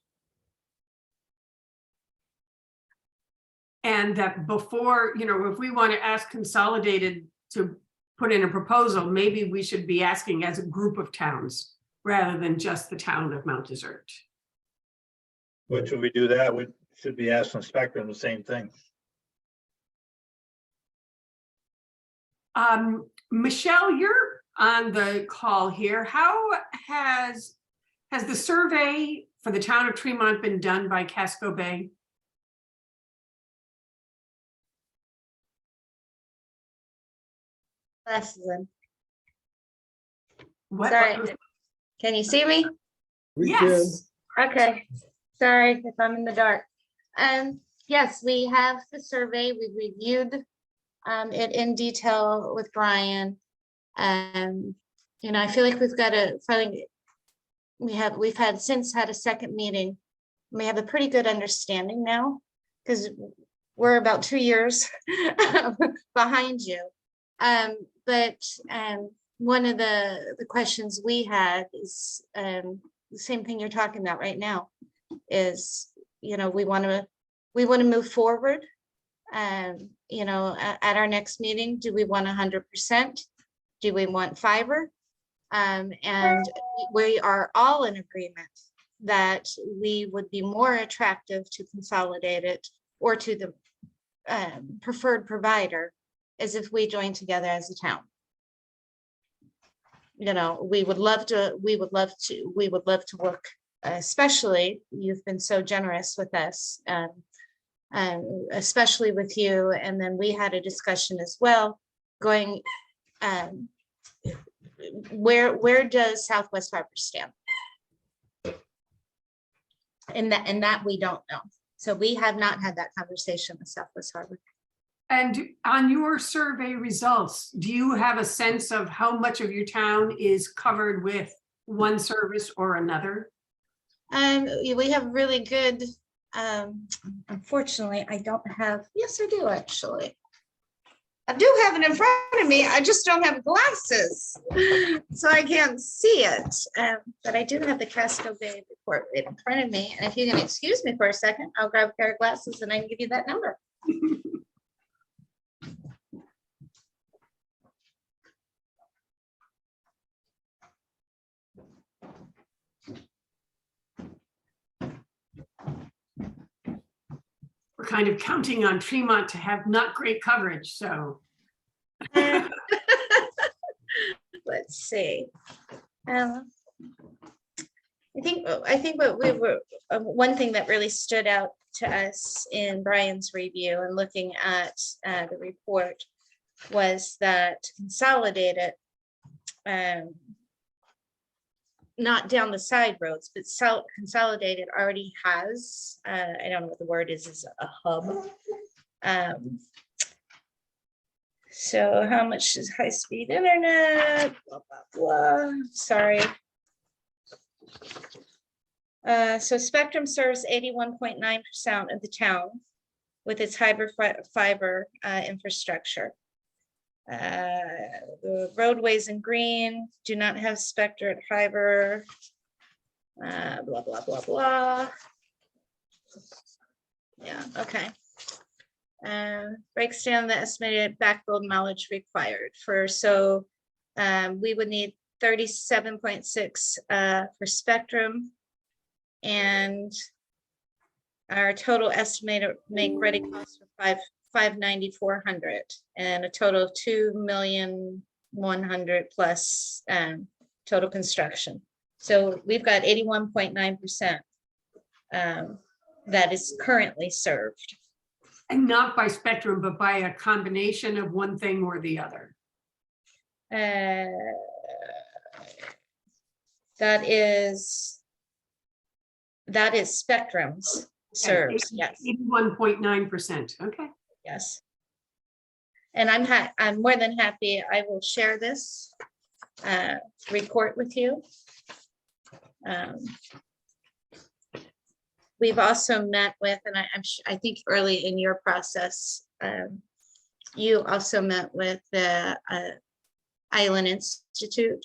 And that before, if we want to ask Consolidated to put in a proposal, maybe we should be asking as a group of towns rather than just the town of Mount Desert. Which when we do that, we should be asking Spectrum the same thing. Michelle, you're on the call here. How has the survey for the town of Tremont been done by Casco Bay? Glasses in. What? Sorry. Can you see me? We can. Yes. Okay. Sorry if I'm in the dark. Yes, we have the survey. We reviewed it in detail with Brian. I feel like we've got a finally we've had a second meeting. We have a pretty good understanding now because we're about 2 years behind you. But one of the questions we had is the same thing you're talking about right now is, we want to move forward. At our next meeting, do we want 100%? Do we want fiber? And we are all in agreement that we would be more attractive to consolidate it or to the preferred provider as if we join together as a town. We would love to work, especially you've been so generous with us, especially with you. And then we had a discussion as well going, where does Southwest Harbor stand? And that we don't know. So we have not had that conversation with Southwest Harbor. And on your survey results, do you have a sense of how much of your town is covered with one service or another? We have really good, unfortunately, I don't have, yes, I do actually. I do have it in front of me. I just don't have glasses, so I can't see it. But I do have the Casco Bay report right in front of me. And if you can excuse me for a second, I'll grab a pair of glasses and I can give you that number. We're kind of counting on Tremont to have not great coverage, so. Let's see. I think what we were, one thing that really stood out to us in Brian's review and looking at the report was that Consolidated, not down the side roads, but Consolidated already has, I don't know what the word is a hub. So how much is high-speed internet? Blah, blah, blah. Sorry. So Spectrum serves 81.9% of the town with its fiber infrastructure. The roadways in green do not have Spectrum fiber. Blah, blah, blah, blah. Yeah, okay. Breaks down the estimated backbone mileage required for, so we would need 37.6 for Spectrum, and our total estimated make ready cost for $594,000 and a total of $2,100,000 plus total construction. So we've got 81.9% that is currently served. And not by Spectrum, but by a combination of one thing or the other. That is Spectrum's serves, yes, 81.9%. Okay. yes. And I'm more than happy, I will share this report with you. We've also met with, and I think early in your process, you also met with the Island Institute.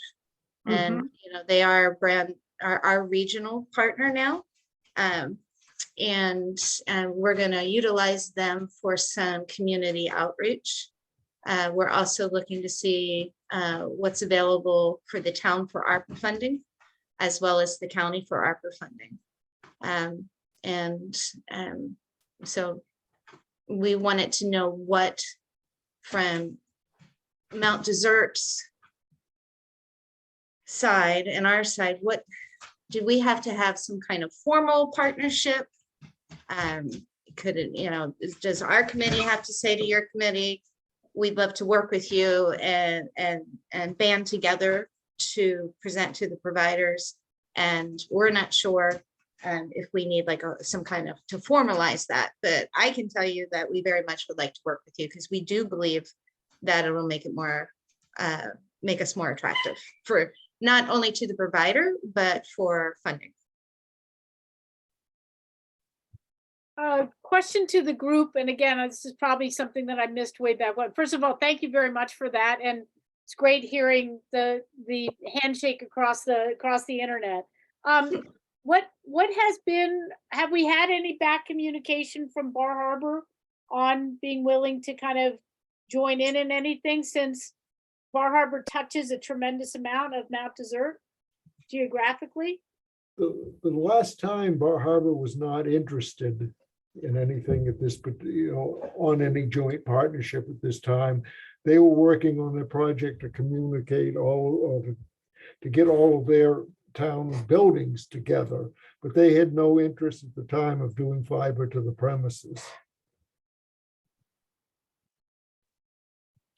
And, you know, they are our regional partner now. And we're going to utilize them for some community outreach. We're also looking to see what's available for the town for ARPA funding, as well as the county for ARPA funding. So we wanted to know what from Mount Desert's side and our side, what do we have to have some kind of formal partnership? Could it, you know, does our committee have to say to your committee, we'd love to work with you and band together to present to the providers? And we're not sure if we need like some kind of to formalize that, but I can tell you that we very much would like to work with you because we do believe that it will make it more, make us more attractive for not only to the provider, but for funding. Question to the group, and again, this is probably something that I missed way back when. First of all, thank you very much for that, and it's great hearing the handshake across the internet. What has been? Have we had any back communication from Bar Harbor on being willing to kind of join in anything, since Bar Harbor touches a tremendous amount of Mount Desert geographically? The last time Bar Harbor was not interested in anything at this, you know, on any joint partnership at this time. They were working on a project to communicate to get all of their town buildings together, but they had no interest at the time of doing fiber to the premises.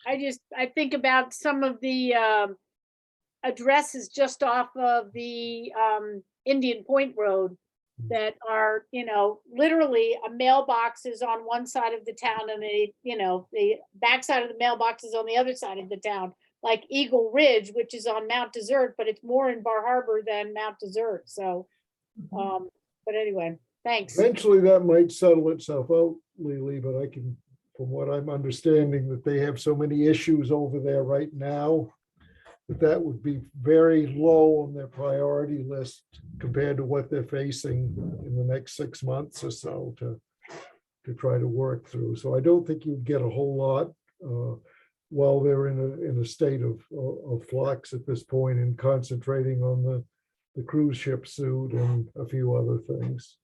I think about some of the addresses just off of the Indian Point Road that are, you know, literally a mailbox is on one side of the town and the backside of the mailbox is on the other side of the town, like Eagle Ridge, which is on Mount Desert, but it's more in Bar Harbor than Mount Desert. So, but anyway, thanks. Eventually that might settle itself out, Lily, but I can, from what I'm understanding, that they have so many issues over there right now that would be very low on their priority list compared to what they're facing in the next 6 months or so to try to work through. So I don't think you'd get a whole lot while they're in a state of flux at this point and concentrating on the cruise ship suit and a few other things.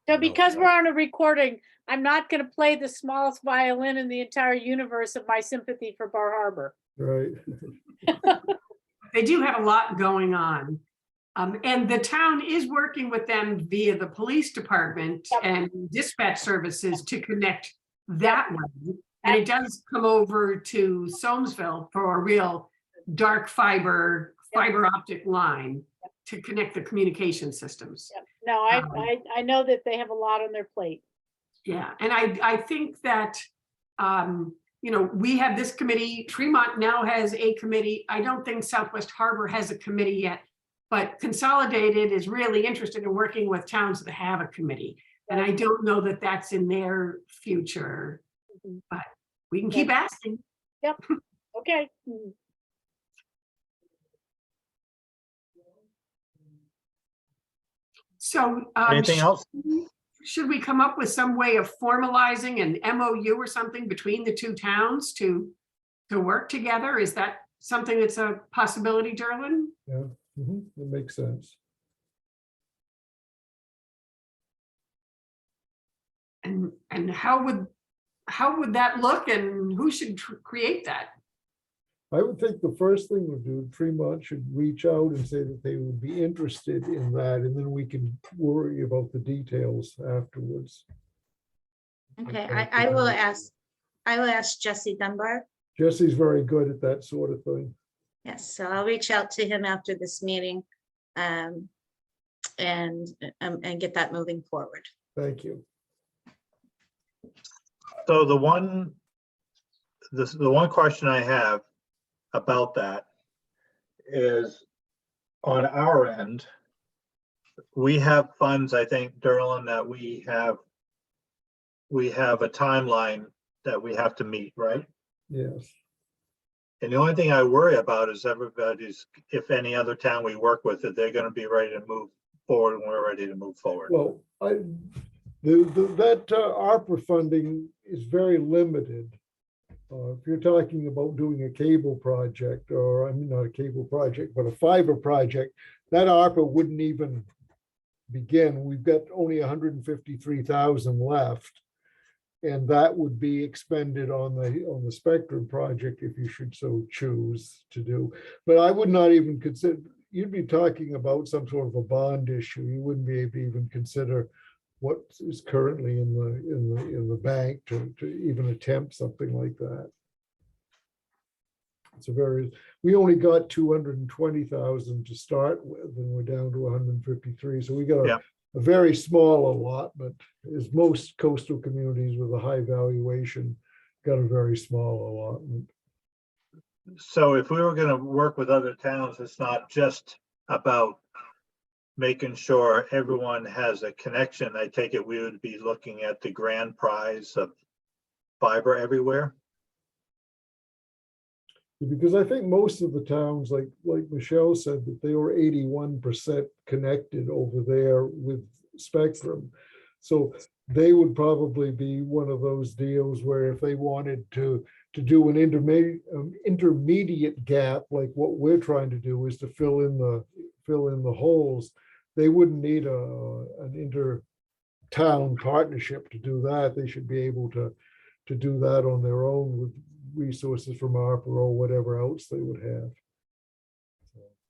So because we're on a recording, I'm not going to play the smallest violin in the entire universe of my sympathy for Bar Harbor. Right. They do have a lot going on. And the town is working with them via the police department and dispatch services to connect that way. And it does come over to Soamesville for a real dark fiber optic line to connect the communication systems. No, I know that they have a lot on their plate. Yeah, and I think that, you know, we have this committee. Tremont now has a committee. I don't think Southwest Harbor has a committee yet, but Consolidated is really interested in working with towns that have a committee. And I don't know that that's in their future, but we can keep asking. Yep. Okay. So Anything else? should we come up with some way of formalizing an MOU or something between the two towns to work together? Is that something that's a possibility, Derlin? Yeah, that makes sense. And how would that look, and who should create that? I would think the first thing would do, Tremont should reach out and say that they would be interested in that, and then we can worry about the details afterwards. Okay, I will ask Jesse Dunbar. Jesse's very good at that sort of thing. Yes, so I'll reach out to him after this meeting and get that moving forward. Thank you. So the one question I have about that is on our end, we have funds, I think, Derlin, that we have a timeline that we have to meet, right? Yes. And the only thing I worry about is if any other town we work with, that they're gonna be ready to move forward when we're ready to move forward. Well, that ARPA funding is very limited. If you're talking about doing a cable project, or I mean, not a cable project, but a fiber project, that ARPA wouldn't even begin. We've got only 153,000 left. And that would be expended on the Spectrum project if you should so choose to do. But I would not even consider, you'd be talking about some sort of a bond issue. You wouldn't be able to even consider what is currently in the bank to even attempt something like that. It's we only got 220,000 to start with, and we're down to 153. So we got a very small allotment, as most coastal communities with a high valuation got a very small allotment. So if we were gonna work with other towns, it's not just about making sure everyone has a connection. I take it we would be looking at the grand prize of fiber everywhere. Because I think most of the towns, like Michelle said, that they were 81% connected over there with Spectrum. So they would probably be one of those deals where if they wanted to do an intermediate gap, like what we're trying to do is to fill in the holes, they wouldn't need an inter-town partnership to do that. They should be able to do that on their own with resources from ARPA or whatever else they would have.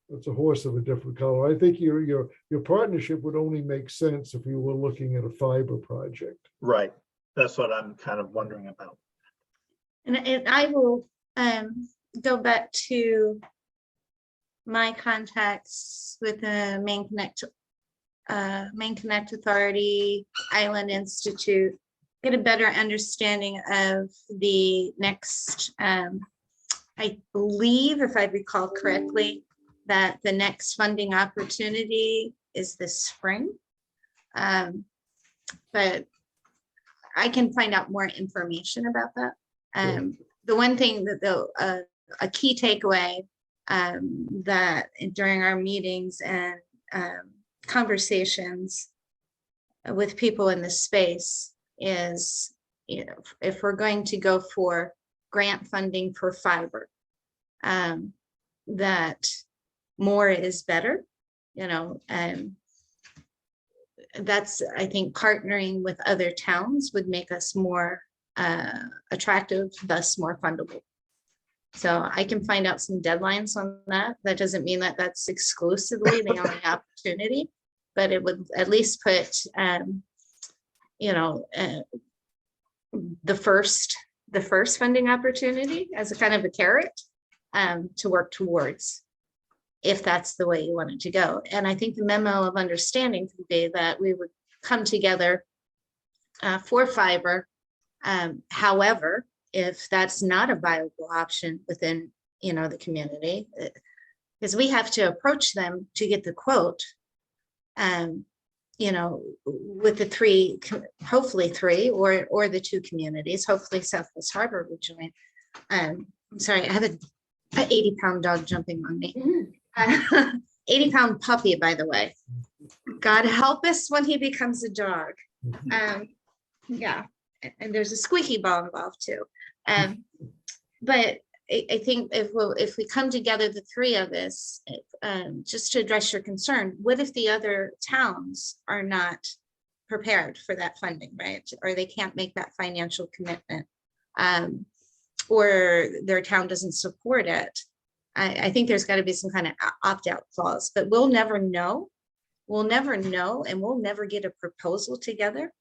It's a horse of a different color. I think your partnership would only make sense if you were looking at a fiber project. Right. That's what I'm kind of wondering about. And I will go back to my contacts with the Maine Connect Authority, Island Institute, get a better understanding of the next, I believe, if I recall correctly, that the next funding opportunity is this spring. But I can find out more information about that. The one thing that a key takeaway that during our meetings and conversations with people in this space is, you know, if we're going to go for grant funding for fiber, that more is better, you know, and that's, I think, partnering with other towns would make us more attractive, thus more fundable. So I can find out some deadlines on that. That doesn't mean that that's exclusively the only opportunity, but it would at least put, you know, the first funding opportunity as a kind of a carrot to work towards, if that's the way you want it to go. And I think the memo of understanding could be that we would come together for fiber. However, if that's not a viable option within, you know, the community, because we have to approach them to get the quote, you know, with the three, hopefully three, or the two communities, hopefully Southwest Harbor would join. I'm sorry, I have an 80-pound dog jumping on me. 80-pound puppy, by the way. God help us when he becomes a dog. Yeah, and there's a squeaky ball involved too. But I think if we come together, the three of us, just to address your concern, what if the other towns are not prepared for that funding, right? Or they can't make that financial commitment, or their town doesn't support it? I think there's got to be some kind of opt-out clause, but we'll never know. We'll never know, and we'll never get a proposal together.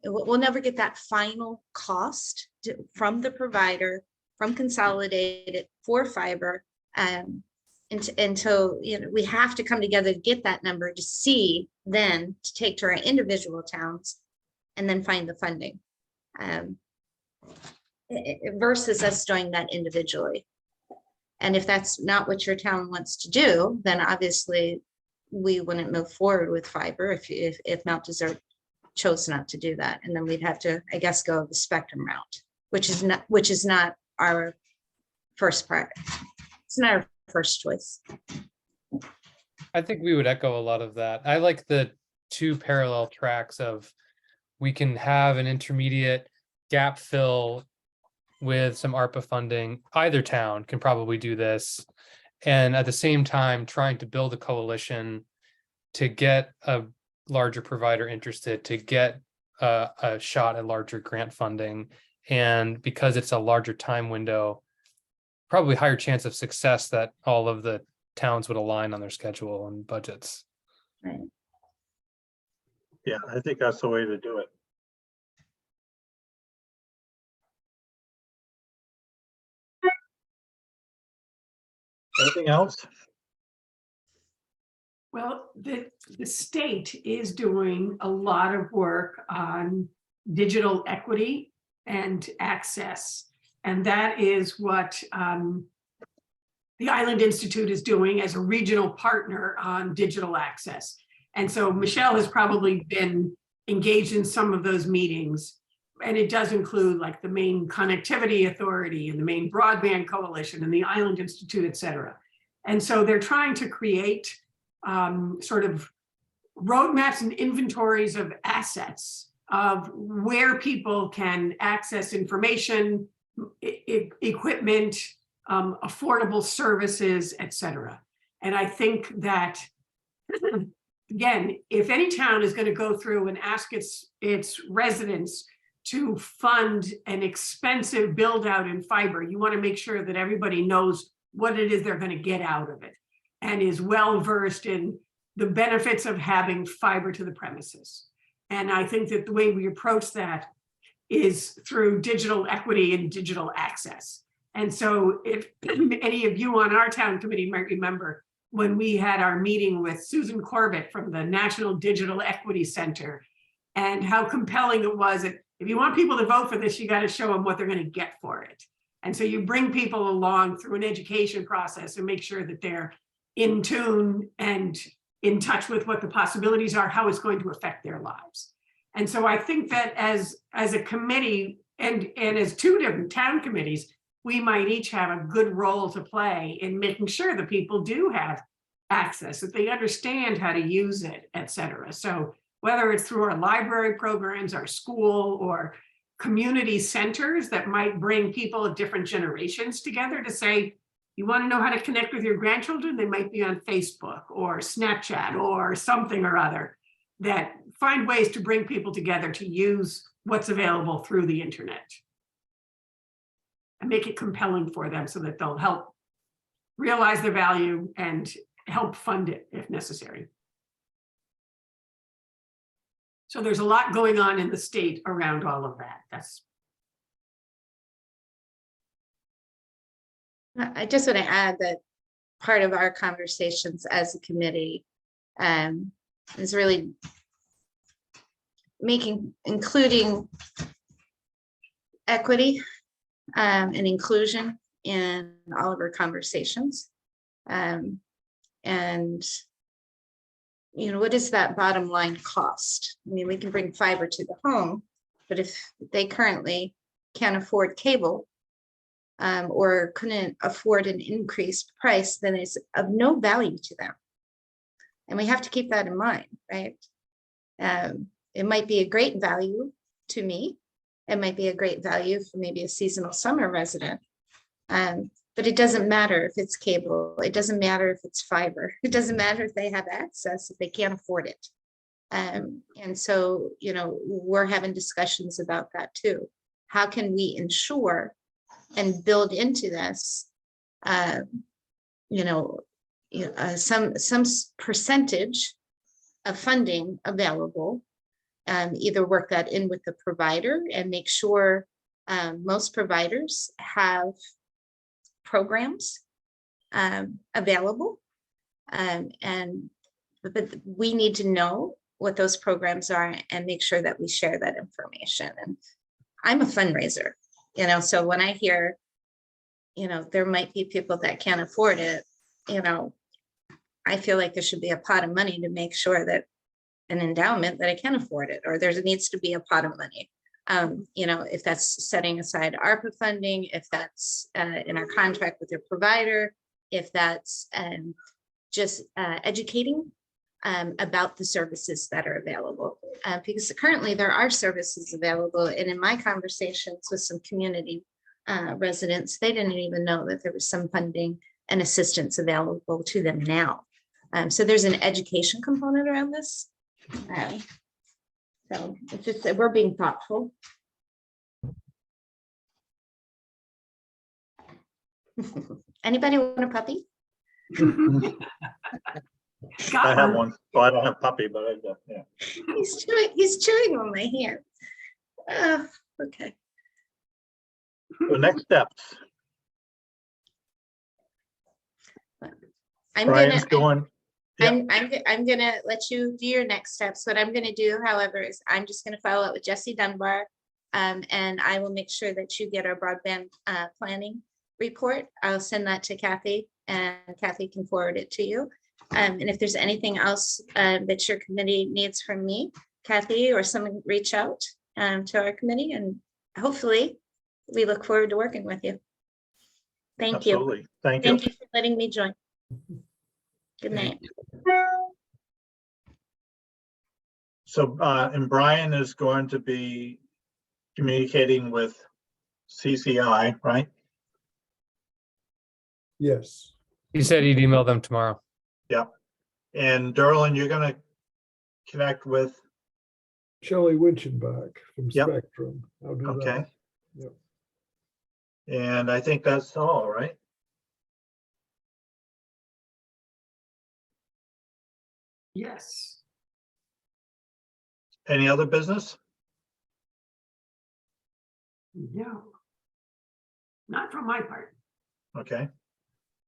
We'll never get that final cost from the provider from Consolidated for fiber. Until, we have to come together to get that number to see, then to take to our individual towns and then find the funding. Versus us doing that individually. And if that's not what your town wants to do, then obviously we wouldn't move forward with fiber if Mount Desert chose not to do that. And then we'd have to, I guess, go the spectrum route, which is not our first part. It's not our first choice. I think we would echo a lot of that. I like the two parallel tracks of we can have an intermediate gap fill with some ARPA funding. Either town can probably do this. And at the same time, trying to build a coalition to get a larger provider interested, to get a shot at larger grant funding. And because it's a larger time window, probably higher chance of success that all of the towns would align on their schedule and budgets. Right. Yeah, I think that's the way to do it. Anything else? Well, the state is doing a lot of work on digital equity and access. And that is what the Island Institute is doing as a regional partner on digital access. And so Michelle has probably been engaged in some of those meetings. And it does include like the Maine Connectivity Authority and the Maine Broadband Coalition and the Island Institute, et cetera. And so they're trying to create sort of roadmaps and inventories of assets of where people can access information, equipment, affordable services, et cetera. And I think that, again, if any town is going to go through and ask its residents to fund an expensive build out in fiber, you want to make sure that everybody knows what it is they're going to get out of it and is well versed in the benefits of having fiber to the premises. And I think that the way we approach that is through digital equity and digital access. And so if any of you on our town committee might remember when we had our meeting with Susan Corbett from the National Digital Equity Center and how compelling it was that if you want people to vote for this, you got to show them what they're going to get for it. And so you bring people along through an education process and make sure that they're in tune and in touch with what the possibilities are, how it's going to affect their lives. And so I think that as a committee and as two different town committees, we might each have a good role to play in making sure that people do have access, that they understand how to use it, et cetera. So whether it's through our library programs, our school, or community centers that might bring people of different generations together to say, you want to know how to connect with your grandchildren? They might be on Facebook or Snapchat or something or other, that find ways to bring people together to use what's available through the internet and make it compelling for them so that they'll help realize their value and help fund it if necessary. So there's a lot going on in the state around all of that. I just want to add that part of our conversations as a committee is really including equity and inclusion in all of our conversations. And what is that bottom line cost? I mean, we can bring fiber to the home, but if they currently can't afford cable or couldn't afford an increased price, then it's of no value to them. And we have to keep that in mind, right? It might be a great value to me. It might be a great value for maybe a seasonal summer resident. But it doesn't matter if it's cable. It doesn't matter if it's fiber. It doesn't matter if they have access if they can't afford it. And so, we're having discussions about that too. How can we ensure and build into this, some percentage of funding available, either work that in with the provider and make sure Most providers have programs available. But we need to know what those programs are and make sure that we share that information. And I'm a fundraiser, so when I hear, there might be people that can't afford it, I feel like there should be a pot of money to make sure that an endowment that I can afford it, or there needs to be a pot of money. If that's setting aside ARPA funding, if that's in our contract with your provider, if that's just educating about the services that are available. Because currently there are services available, and in my conversations with some community residents, they didn't even know that there was some funding and assistance available to them now. So there's an education component around this. So it's just that we're being thoughtful. Anybody want a puppy? I have one. Well, I don't have puppy, but I do, yeah. He's chewing on my hand. Oh, okay. The next steps, I'm Brian's gonna, going, yeah. I'm gonna let you do your next steps. What I'm gonna do, however, is I'm just gonna follow up with Jesse Dunbar. And I will make sure that you get our broadband planning report. I'll send that to Kathy, and Kathy can forward it to you. And if there's anything else that your committee needs from me, Kathy or someone reach out to our committee, and hopefully we look forward to working with you. Thank you. Absolutely. Thank you. Thank you for letting me join. Good night. So, and Brian is going to be communicating with CCI, right? Yes. He said he'd email them tomorrow. Yeah. And Derlin, you're gonna connect with, Shelley Winchenbach from Yep. Spectrum. I'll do okay. that. Yep. And I think that's all, right? Yes. Any other business? No. Not from my part. Okay.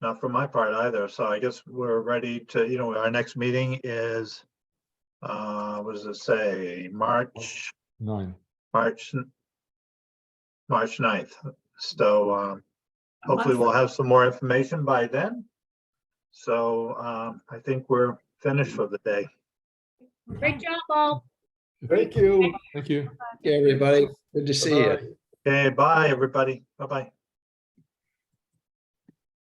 Not for my part either. So I guess we're ready to, our next meeting is, what does it say? March 9. 9th. So hopefully we'll have some more information by then. So I think we're finished for the day. Great job, all. Thank you. Thank you. Okay, everybody. Good to see you. Bye. Okay, bye, everybody. Bye-bye.